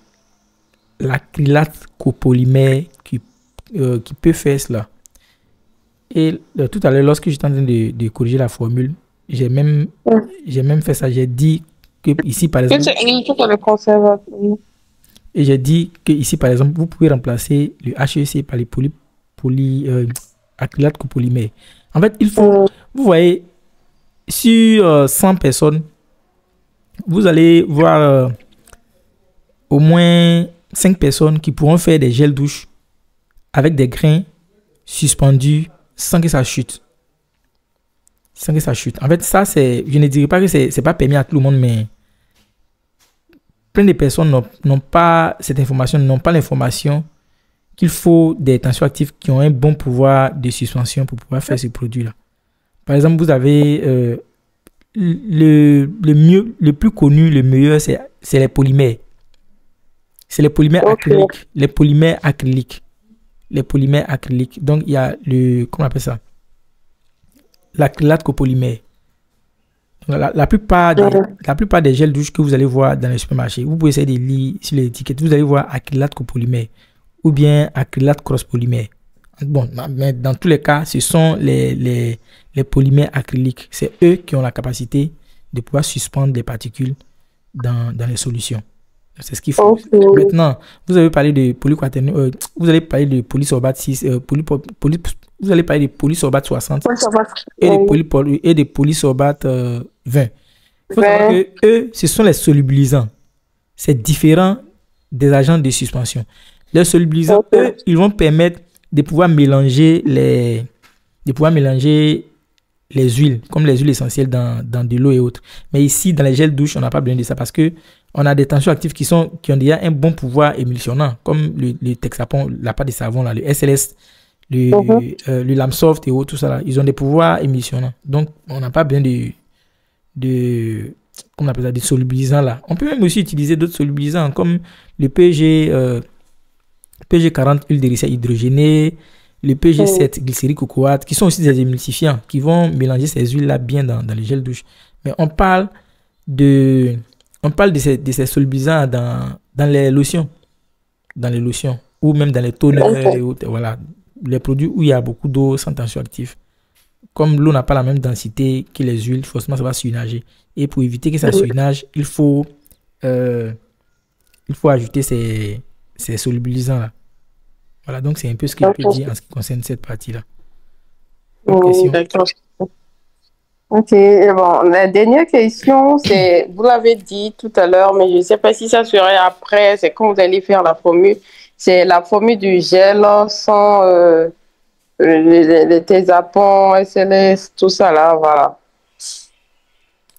B: l'acrylate copolymère qui peut faire cela. Et tout à l'heure, lorsque j'étais en train de corriger la formule, j'ai même fait ça. J'ai dit que ici, par exemple, et j'ai dit que ici, par exemple, vous pouvez remplacer le HEC par les acrylate copolymère. En fait, il faut, vous voyez, sur 100 personnes, vous allez voir au moins 5 personnes qui pourront faire des gels douche avec des grains suspendus sans que ça chute. Sans que ça chute. En fait, ça, je ne dirais pas que c'est pas permis à tout le monde, mais plein de personnes n'ont pas cette information, n'ont pas l'information qu'il faut des tensioactifs qui ont un bon pouvoir de suspension pour pouvoir faire ce produit-là. Par exemple, vous avez le plus connu, le meilleur, c'est les polymères. C'est les polymères acryliques. Les polymères acryliques. Les polymères acryliques. Donc, il y a comment on appelle ça? L'acrylate copolymère. La plupart des gels douche que vous allez voir dans les supermarchés, vous pouvez essayer de lire sur l'étiquette, vous allez voir acrylate copolymère ou bien acrylate cross-polymère. Bon, mais dans tous les cas, ce sont les polymères acryliques. C'est eux qui ont la capacité de pouvoir suspendre les particules dans les solutions. C'est ce qu'il faut. Okay. Maintenant, vous avez parlé de polyquaternum, vous allez parler de polysorbate 6, vous allez parler de polysorbate 60 et de polysorbate 20. Il faut savoir que eux, ce sont les solubilisants. C'est différent des agents de suspension. Les solubilisants, eux, ils vont permettre de pouvoir mélanger les huiles, comme les huiles essentielles dans de l'eau et autres. Mais ici, dans les gels douche, on n'a pas besoin de ça parce que on a des tensioactifs qui ont déjà un bon pouvoir émulsionnant, comme le Texapon, la pâte de savon, là, le SLS, le Lamsoft et autres, tout ça là. Ils ont des pouvoirs émulsionnants. Donc, on n'a pas besoin comment on appelle ça, des solubilisants là. On peut même aussi utiliser d'autres solubilisants comme le PG40, huile de ricin hydrogénée, le PG7, glycérie cocoate, qui sont aussi des émulsifiants, qui vont mélanger ces huiles-là bien dans les gels douche. Mais on parle de ces solubilisants dans les lotions. Dans les lotions. Ou même dans les toners et autres. Voilà. Les produits où il y a beaucoup d'eau sans tension active. Comme l'eau n'a pas la même densité que les huiles, forcément ça va surnager. Et pour éviter que ça surnage, il faut ajouter ces solubilisants-là. Voilà, donc c'est un peu ce que je peux dire en ce qui concerne cette partie-là.
A: D'accord. Ok, bon, la dernière question, c'est, vous l'avez dit tout à l'heure, mais je ne sais pas si ça serait après, c'est quand vous allez faire la formule. C'est la formule du gel sans les Texapon, SLS, tout ça là, voilà.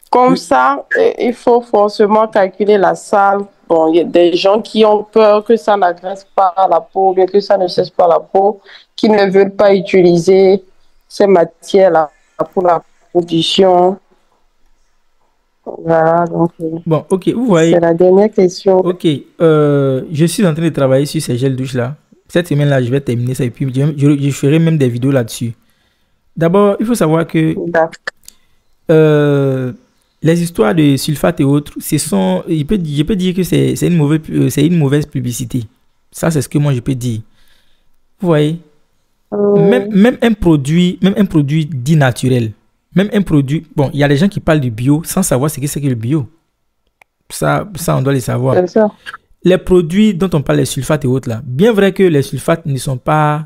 A: Comme ça, il faut forcément calculer la salle. Bon, il y a des gens qui ont peur que ça n'agresse pas la peau, bien que ça ne sèche pas la peau, qui ne veulent pas utiliser ces matières-là pour la production. Voilà, donc.
B: Bon, ok, vous voyez.
A: C'est la dernière question.
B: Ok, je suis en train de travailler sur ces gels douche-là. Cette semaine-là, je vais terminer ça et puis je ferai même des vidéos là-dessus. D'abord, il faut savoir que les histoires de sulfate et autres, je peux dire que c'est une mauvaise publicité. Ça, c'est ce que moi, je peux dire. Vous voyez, même un produit dit naturel, même un produit... Bon, il y a des gens qui parlent du bio sans savoir ce que c'est que le bio. Ça, on doit le savoir. C'est ça. Les produits dont on parle, les sulfates et autres, là, bien vrai que les sulfates ne sont pas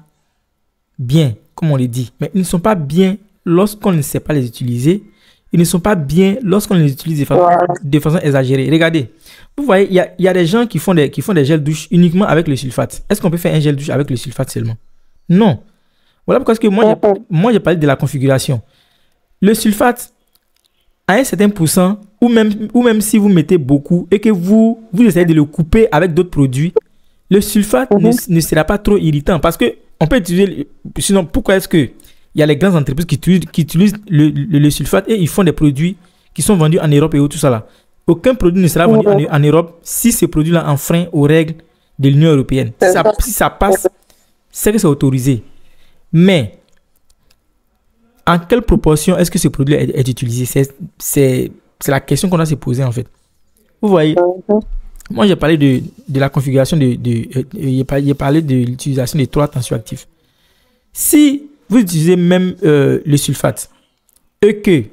B: bien, comme on le dit, mais ils ne sont pas bien lorsqu'on ne sait pas les utiliser. Ils ne sont pas bien lorsqu'on les utilise de façon exagérée. Regardez, vous voyez, il y a des gens qui font des gels douche uniquement avec le sulfate. Est-ce qu'on peut faire un gel douche avec le sulfate seulement? Non. Voilà pourquoi moi, j'ai parlé de la configuration. Le sulfate, à un certain pourcent, ou même si vous mettez beaucoup et que vous essayez de le couper avec d'autres produits, le sulfate ne sera pas trop irritant parce que on peut utiliser... Sinon, pourquoi est-ce que il y a les grandes entreprises qui utilisent le sulfate et ils font des produits qui sont vendus en Europe et tout ça là. Aucun produit ne sera vendu en Europe si ce produit-là enfreint aux règles de l'Union européenne. Si ça passe, c'est que c'est autorisé. Mais, en quelle proportion est-ce que ce produit est utilisé? C'est la question qu'on doit se poser en fait. Vous voyez, Moi, j'ai parlé de la configuration j'ai parlé de l'utilisation des 3 tensioactifs. Si vous utilisez même le sulfate et que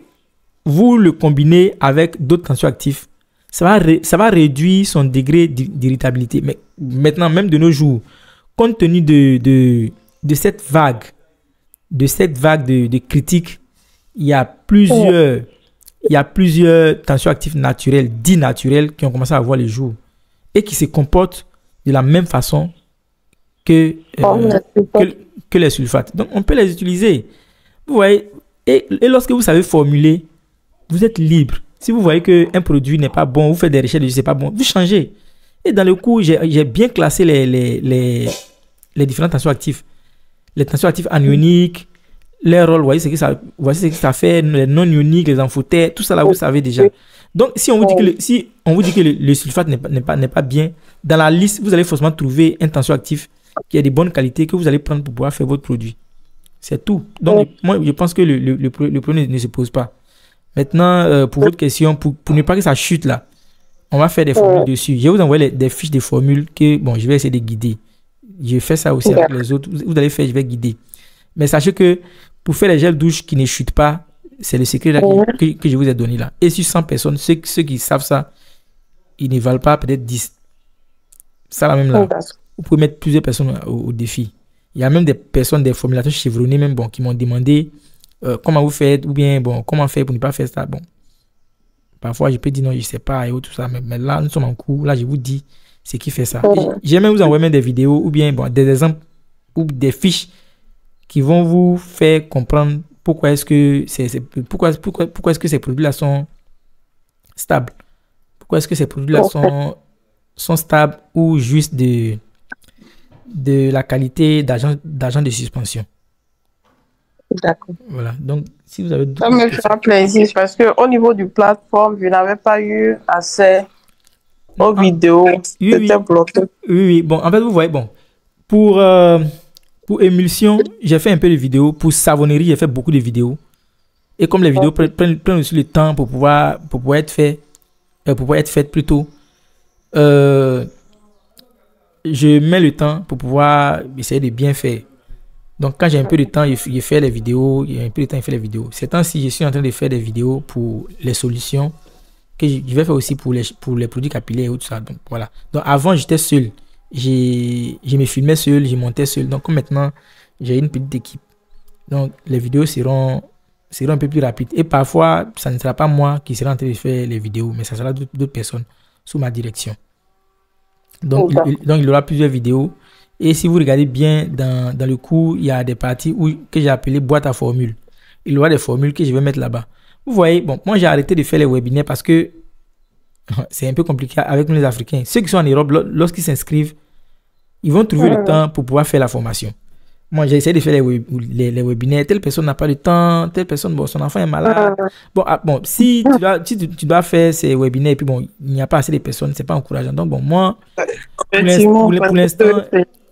B: vous le combinez avec d'autres tensioactifs, ça va réduire son degré d'irritabilité. Mais maintenant, même de nos jours, compte tenu de cette vague, de critiques, il y a plusieurs tensioactifs naturels, dits naturels, qui ont commencé à voir le jour et qui se comportent de la même façon que les sulfates. Donc, on peut les utiliser. Vous voyez, et lorsque vous savez formuler, vous êtes libre. Si vous voyez qu'un produit n'est pas bon, vous faites des recherches, c'est pas bon, vous changez. Et dans le cours, j'ai bien classé les différents tensioactifs. Les tensioactifs anioniques, les rôles, voici ce que ça fait, les non ioniques, les amphotères, tout ça là, vous savez déjà. Donc, si on vous dit que le sulfate n'est pas bien, dans la liste, vous allez forcément trouver un tensioactif qui a de bonnes qualités que vous allez prendre pour pouvoir faire votre produit. C'est tout. Donc, moi, je pense que le problème ne se pose pas. Maintenant, pour votre question, pour ne pas que ça chute là, on va faire des formules dessus. Je vais vous envoyer des fiches de formules que, bon, je vais essayer de guider. Je fais ça aussi avec les autres. Vous allez faire, je vais guider. Mais sachez que pour faire les gels douche qui ne chutent pas, c'est le secret là que je vous ai donné là. Et sur 100 personnes, ceux qui savent ça, ils ne valent pas peut-être 10. Ça là même là. Vous pouvez mettre plusieurs personnes au défi. Il y a même des personnes, des formulateurs chevronnés même, bon, qui m'ont demandé comment vous faites, ou bien bon, comment faire pour ne pas faire ça. Bon, parfois je peux dire non, je ne sais pas et tout ça, mais là nous sommes en cours, là je vous dis ce qui fait ça. J'ai même vous envoyer même des vidéos ou bien bon, des exemples ou des fiches qui vont vous faire comprendre pourquoi est-ce que pourquoi est-ce que ces produits-là sont stables. Pourquoi est-ce que ces produits-là sont stables ou juste de la qualité d'agent de suspension.
A: D'accord.
B: Voilà. Donc, si vous avez
A: ça me fera plaisir parce qu'au niveau du plateforme, je n'avais pas eu accès aux vidéos. C'était bloqué.
B: Oui. Bon, en fait, vous voyez, bon, pour émulsion, j'ai fait un peu de vidéos. Pour savonnerie, j'ai fait beaucoup de vidéos. Et comme les vidéos prennent aussi le temps pour pouvoir être faites plutôt, je mets le temps pour pouvoir essayer de bien faire. Donc, quand j'ai un peu de temps, je fais les vidéos. Il y a un peu de temps, je fais les vidéos. Ces temps-ci, je suis en train de faire des vidéos pour les solutions que je vais faire aussi pour les produits capillaires et tout ça. Donc, voilà. Donc, avant, j'étais seul. Je me filmais seul, je montais seul. Donc, comme maintenant, j'ai une petite équipe. Donc, les vidéos seront un peu plus rapides. Et parfois, ça ne sera pas moi qui sera en train de faire les vidéos, mais ça sera d'autres personnes sous ma direction. Donc, il y aura plusieurs vidéos. Et si vous regardez bien dans le cours, il y a des parties que j'ai appelées boîte à formules. Il y aura des formules que je vais mettre là-bas. Vous voyez, bon, moi j'ai arrêté de faire les webinaires parce que c'est un peu compliqué avec nous les Africains. Ceux qui sont en Europe, lorsqu'ils s'inscrivent, ils vont trouver le temps pour pouvoir faire la formation. Moi, j'ai essayé de faire les webinaires. Telle personne n'a pas de temps, telle personne, bon, son enfant est malade. Bon, si tu dois faire ces webinaires et puis bon, il n'y a pas assez de personnes, c'est pas encourageant. Donc bon, moi, pour l'instant,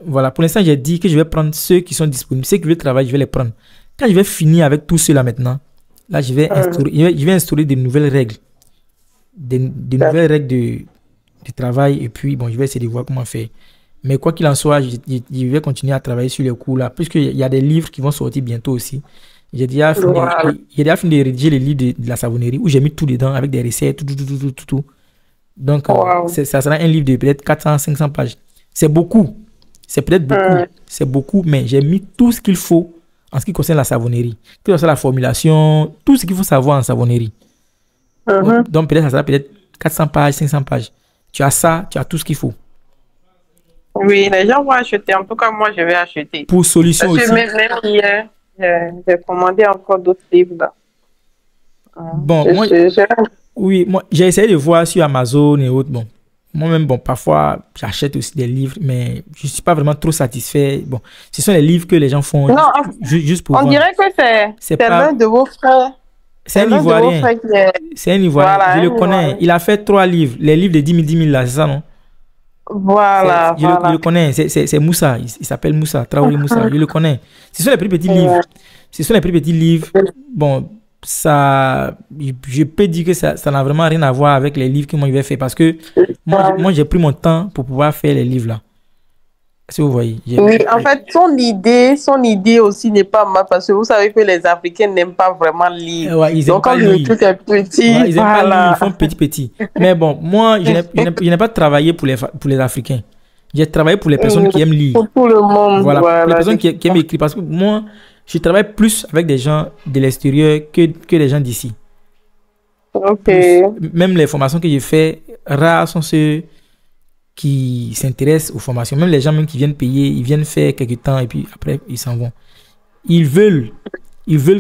B: voilà, pour l'instant, j'ai dit que je vais prendre ceux qui sont disponibles, ceux qui veulent travailler, je vais les prendre. Quand je vais finir avec tous ceux-là maintenant, là, je vais instaurer de nouvelles règles, de nouvelles règles de travail et puis bon, je vais essayer de voir comment faire. Mais quoi qu'il en soit, je vais continuer à travailler sur les cours là, puisqu'il y a des livres qui vont sortir bientôt aussi. J'ai déjà fini de rédiger les livres de la savonnerie où j'ai mis tout dedans avec des recettes, tout. Donc, ça sera un livre de peut-être 400, 500 pages. C'est beaucoup. C'est peut-être beaucoup. C'est beaucoup, mais j'ai mis tout ce qu'il faut en ce qui concerne la savonnerie. Que ce soit la formulation, tout ce qu'il faut savoir en savonnerie. Donc, peut-être ça sera peut-être 400 pages, 500 pages. Tu as ça, tu as tout ce qu'il faut.
A: Oui, les gens vont acheter. En tout cas, moi, je vais acheter.
B: Pour solution aussi.
A: Même hier, j'ai commandé encore d'autres livres là.
B: Bon, moi, j'ai essayé de voir sur Amazon et autres. Bon, moi-même, bon, parfois, j'achète aussi des livres, mais je ne suis pas vraiment trop satisfait. Bon, ce sont les livres que les gens font juste pour vendre.
A: On dirait que c'est l'un de vos frères.
B: C'est un Ivoirien. C'est un Ivoirien. Voilà, je le connais. Il a fait 3 livres. Les livres de 10 000 là, c'est ça, non?
A: Voilà.
B: Je le connais. C'est Moussa. Il s'appelle Moussa. Traoré Moussa. Je le connais. Ce sont les plus petits livres. Ce sont les plus petits livres. Bon, ça, je peux dire que ça n'a vraiment rien à voir avec les livres que moi je vais faire parce que moi j'ai pris mon temps pour pouvoir faire les livres là. Si vous voyez.
A: Oui, en fait, son idée aussi n'est pas mal parce que vous savez que les Africains n'aiment pas vraiment lire.
B: Ouais, ils aiment
A: Donc,
B: pas
A: quand le
B: lire.
A: truc est petit,
B: Voilà, ils aiment pas lire,
A: voilà.
B: ils font petit. Mais bon, moi, je n'ai pas travaillé pour les Africains. J'ai travaillé pour les personnes qui aiment lire.
A: Pour tout le monde,
B: Voilà, pour les
A: voilà.
B: personnes qui aiment écrire. Parce que moi, je travaille plus avec des gens de l'extérieur que des gens d'ici.
A: Ok.
B: Même les formations que j'ai fait, rares sont ceux qui s'intéressent aux formations. Même les gens même qui viennent payer, ils viennent faire quelques temps et puis après, ils s'en vont. Ils veulent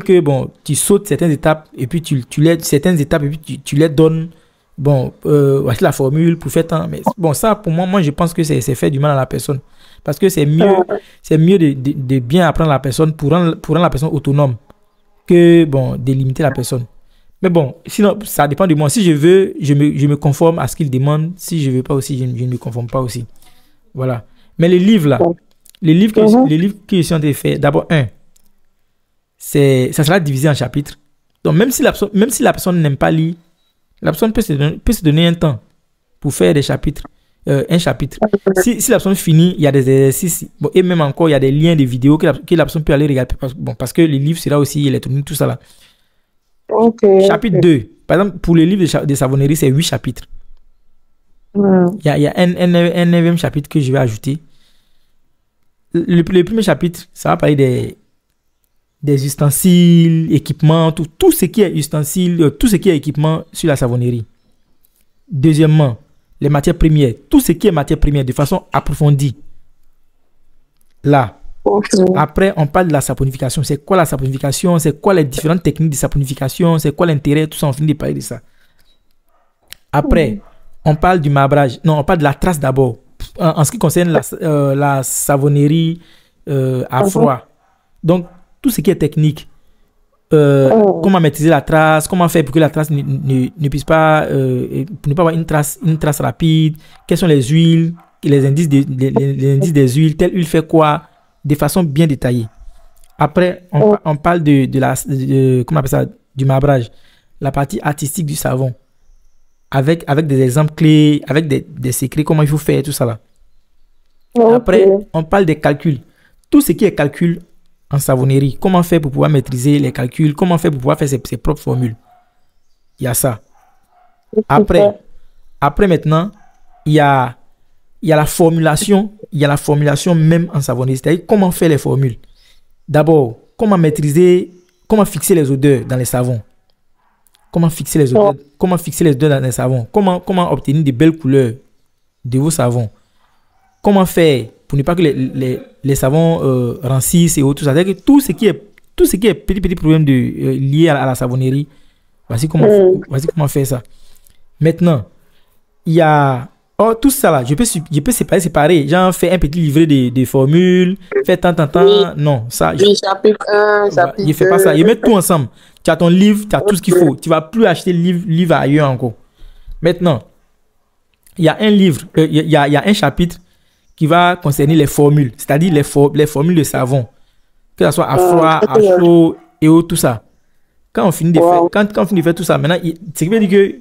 B: que bon, tu sautes certaines étapes et puis tu les certaines étapes et puis tu les donnes. Bon, voici la formule pour faire tant. Mais bon, ça, pour moi, je pense que c'est faire du mal à la personne. Parce que c'est mieux de bien apprendre la personne pour rendre la personne autonome que bon, de limiter la personne. Mais bon, sinon, ça dépend de moi. Si je veux, je me conforme à ce qu'il demande. Si je veux pas aussi, je ne me conforme pas aussi. Voilà. Mais les livres là, les livres que je suis en train de faire, d'abord, ça sera divisé en chapitres. Donc, même si la personne n'aime pas lire, la personne peut se donner un temps pour faire des chapitres. Un chapitre. Si la personne finit, il y a des exercices. Bon, et même encore, il y a des liens, des vidéos que la personne peut aller regarder. Parce que les livres, c'est là aussi électronique, tout ça là. Chapitre 2. Par exemple, pour les livres de savonnerie, c'est 8 chapitres. Il y a un 9e chapitre que je vais ajouter. Le premier chapitre, ça va parler des ustensiles, équipements, tout ce qui est ustensiles, tout ce qui est équipement sur la savonnerie. Deuxièmement, les matières premières, tout ce qui est matières premières de façon approfondie. Là. Après, on parle de la saponification. C'est quoi la saponification? C'est quoi les différentes techniques de saponification? C'est quoi l'intérêt? Tout ça, on finit de parler de ça. Après, on parle du marbrage. Non, on parle de la trace d'abord. En ce qui concerne la savonnerie à froid. Donc, tout ce qui est technique. Comment maîtriser la trace? Comment faire pour que la trace ne puisse pas... pour ne pas avoir une trace rapide? Quelles sont les huiles? Les indices indices des huiles? Telle huile fait quoi? De façon bien détaillée. Après, on parle comment on appelle ça, du marbrage, la partie artistique du savon, avec des exemples clés, avec des secrets, comment il faut faire, tout ça là. Après, on parle des calculs. Tout ce qui est calcul en savonnerie, comment faire pour pouvoir maîtriser les calculs, comment faire pour pouvoir faire ses propres formules. Il y a ça. Après maintenant, il y a la formulation. Il y a la formulation même en savonnerie, c'est-à-dire comment faire les formules. D'abord, comment fixer les odeurs dans les savons. Comment fixer les odeurs dans les savons. Comment obtenir de belles couleurs de vos savons. Comment faire pour ne pas que les savons rancissent et autres. C'est-à-dire que tout ce qui est petit problème lié à la savonnerie, voici comment faire ça. Maintenant, il y a... Oh, tout ça là, je peux séparer. Genre, faire un petit livret de formules, faire tant. Non, ça.
A: Chapitre 1, chapitre 2.
B: Je fais pas ça. Je mets tout ensemble. Tu as ton livre, tu as tout ce qu'il faut. Tu vas plus acheter livre ailleurs encore. Maintenant, il y a un livre, il y a un chapitre qui va concerner les formules, c'est-à-dire les formules de savon, que ce soit à froid, à chaud et tout ça. Quand on finit de faire tout ça, maintenant, ce qui veut dire que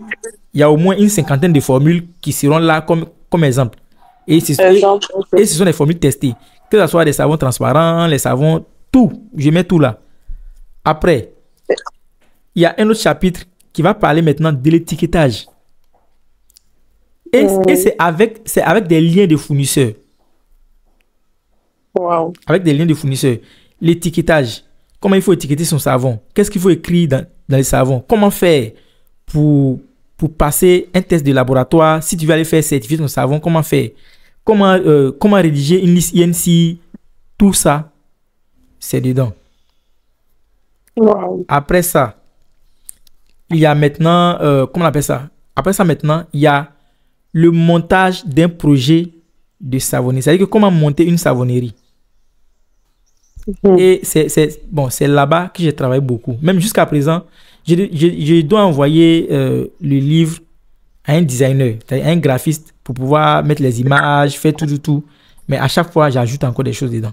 B: il y a au moins une 50aine de formules qui seront là comme exemple. Et ce sont des formules testées. Que ce soit des savons transparents, les savons, tout. Je mets tout là. Après, il y a un autre chapitre qui va parler maintenant de l'étiquetage. Et c'est avec des liens de fournisseurs.
A: Wow.
B: Avec des liens de fournisseurs. L'étiquetage. Comment il faut étiqueter son savon? Qu'est-ce qu'il faut écrire dans les savons? Comment faire pour passer un test de laboratoire? Si tu veux aller faire certifier ton savon, comment faire? Comment rédiger une liste INC? Tout ça, c'est dedans.
A: Wow.
B: Après ça, il y a maintenant, comment on appelle ça? Après ça, maintenant, il y a le montage d'un projet de savonnerie. C'est-à-dire que comment monter une savonnerie. Et c'est là-bas que j'ai travaillé beaucoup. Même jusqu'à présent, je dois envoyer le livre à un designer, c'est-à-dire un graphiste, pour pouvoir mettre les images, faire tout. Mais à chaque fois, j'ajoute encore des choses dedans.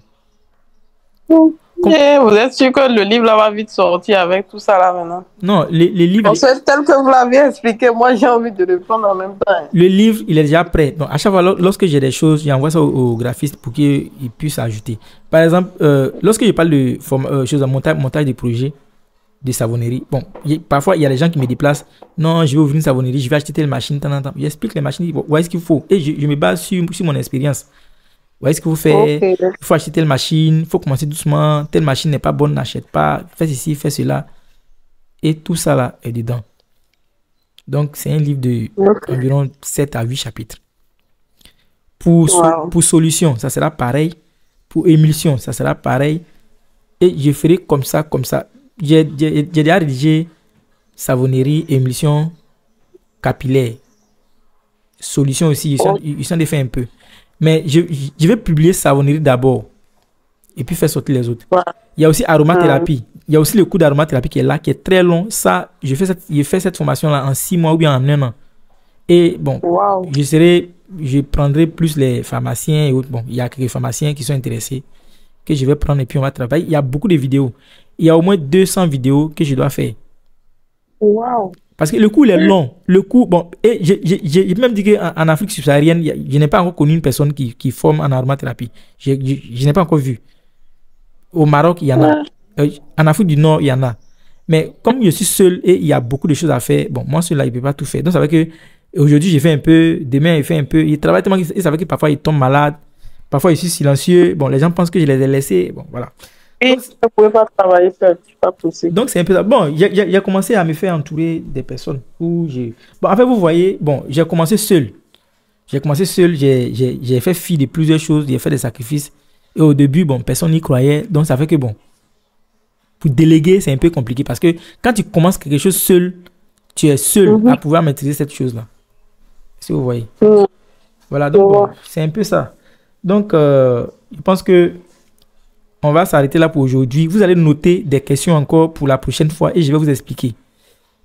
A: Et vous êtes sûr que le livre là va vite sortir avec tout ça là maintenant?
B: Non, les livres...
A: Parce que tel que vous l'avez expliqué, moi j'ai envie de le prendre en même temps.
B: Le livre, il est déjà prêt. Donc, à chaque fois, lorsque j'ai des choses, j'envoie ça au graphiste pour qu'il puisse ajouter. Par exemple, lorsque je parle de choses à montage de projets de savonnerie, bon, parfois, il y a des gens qui me déplacent. Non, je vais ouvrir une savonnerie, je vais acheter telle machine, j'explique les machines, où est-ce qu'il faut. Et je me base sur mon expérience. Où est-ce qu'il faut faire?
A: Okay.
B: Il faut acheter telle machine, il faut commencer doucement. Telle machine n'est pas bonne, n'achète pas. Fais ceci, fais cela. Et tout ça là est dedans. Donc, c'est un livre de environ 7 à 8 chapitres. Pour solution, ça sera pareil. Pour émulsion, ça sera pareil. Et je ferai comme ça, comme ça. J'ai déjà rédigé savonnerie, émulsion, capillaire. Solution aussi, ils sont défaits un peu. Mais je vais publier savonnerie d'abord. Et puis faire sortir les autres. Il y a aussi aromathérapie. Il y a aussi le cours d'aromathérapie qui est là, qui est très long. Ça, je fais cette formation-là en 6 mois ou bien en 1 an. Et bon, je prendrai plus les pharmaciens et autres. Bon, il y a quelques pharmaciens qui sont intéressés que je vais prendre et puis on va travailler. Il y a beaucoup de vidéos. Il y a au moins 200 vidéos que je dois faire.
A: Wow.
B: Parce que le cours il est long. Le cours, bon, et j'ai même dit qu'en Afrique subsaharienne, je n'ai pas encore connu une personne qui forme en aromathérapie. Je n'ai pas encore vu. Au Maroc, il y en a. En Afrique du Nord, il y en a. Mais comme je suis seul et il y a beaucoup de choses à faire, bon, moi, celui-là, il ne peut pas tout faire. Donc, ça veut dire qu'aujourd'hui, j'ai fait un peu, demain, il fait un peu. Il travaille tellement qu'il savait que parfois, il tombe malade. Parfois, il suis silencieux. Bon, les gens pensent que je les ai laissés. Bon, voilà.
A: Et tu ne pouvais pas travailler seul, c'est pas possible.
B: Donc, c'est un peu ça. Bon, j'ai commencé à me faire entourer des personnes où j'ai... Bon, en fait, vous voyez, bon, j'ai commencé seul. J'ai fait fi de plusieurs choses, j'ai fait des sacrifices. Et au début, bon, personne n'y croyait. Donc, ça fait que, bon, pour déléguer, c'est un peu compliqué. Parce que quand tu commences quelque chose seul, tu es seul à pouvoir maîtriser cette chose-là. Si vous voyez. Voilà, donc, bon, c'est un peu ça. Donc, je pense que on va s'arrêter là pour aujourd'hui. Vous allez noter des questions encore pour la prochaine fois et je vais vous expliquer.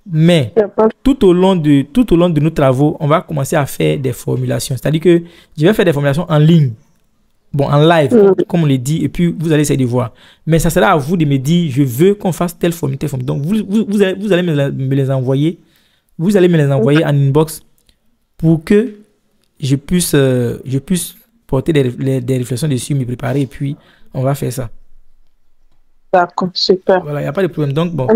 B: Mais tout au long de nos travaux, on va commencer à faire des formulations. C'est-à-dire que je vais faire des formulations en ligne. Bon, en live, comme on l'a dit, et puis vous allez essayer de voir. Mais ça sera à vous de me dire, je veux qu'on fasse telle formule, telle formule. Donc, vous allez me les envoyer. Vous allez me les envoyer en inbox pour que je puisse porter des réflexions dessus, me préparer, et puis on va faire ça.
A: D'accord, super.
B: Voilà, il n'y a pas de problème. Donc, bon,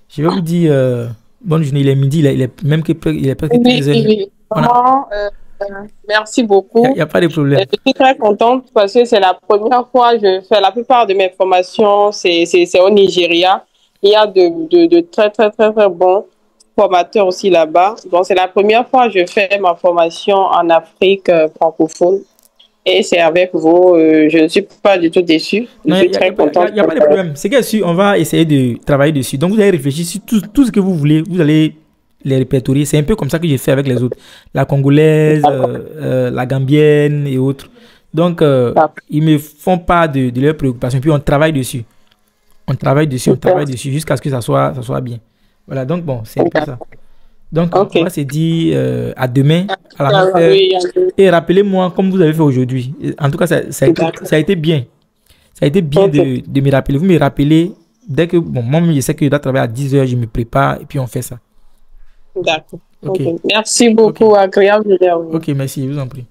B: je vais vous dire bonne journée. Il est midi, il est même que il est presque 13h.
A: Oui. Merci beaucoup.
B: Il n'y a pas de problème.
A: Je suis très contente parce que c'est la première fois que je fais la plupart de mes formations, c'est au Nigeria. Il y a de très, très, très, très bons formateurs aussi là-bas. Donc, c'est la première fois que je fais ma formation en Afrique francophone. Et c'est avec vous. Je ne suis pas du tout déçue. Je suis très contente.
B: Il n'y a pas de problème. C'est que on va essayer de travailler dessus. Donc, vous allez réfléchir sur tout ce que vous voulez. Vous allez les répertorier. C'est un peu comme ça que j'ai fait avec les autres. La congolaise, la gambienne et autres. Donc, ils me font part de leurs préoccupations. Puis, on travaille dessus. On travaille dessus jusqu'à ce que ça soit bien. Voilà, donc bon, c'est un peu ça. Donc, on va se dire à demain, à la même heure. Et rappelez-moi comme vous avez fait aujourd'hui. En tout cas, ça a été bien. Ça a été bien de me rappeler. Vous me rappelez dès que, bon, moi, je sais que je dois travailler à 10h, je me prépare et puis on fait ça.
A: D'accord. Okay. Merci beaucoup, agréable.
B: Ok, merci, je vous en prie.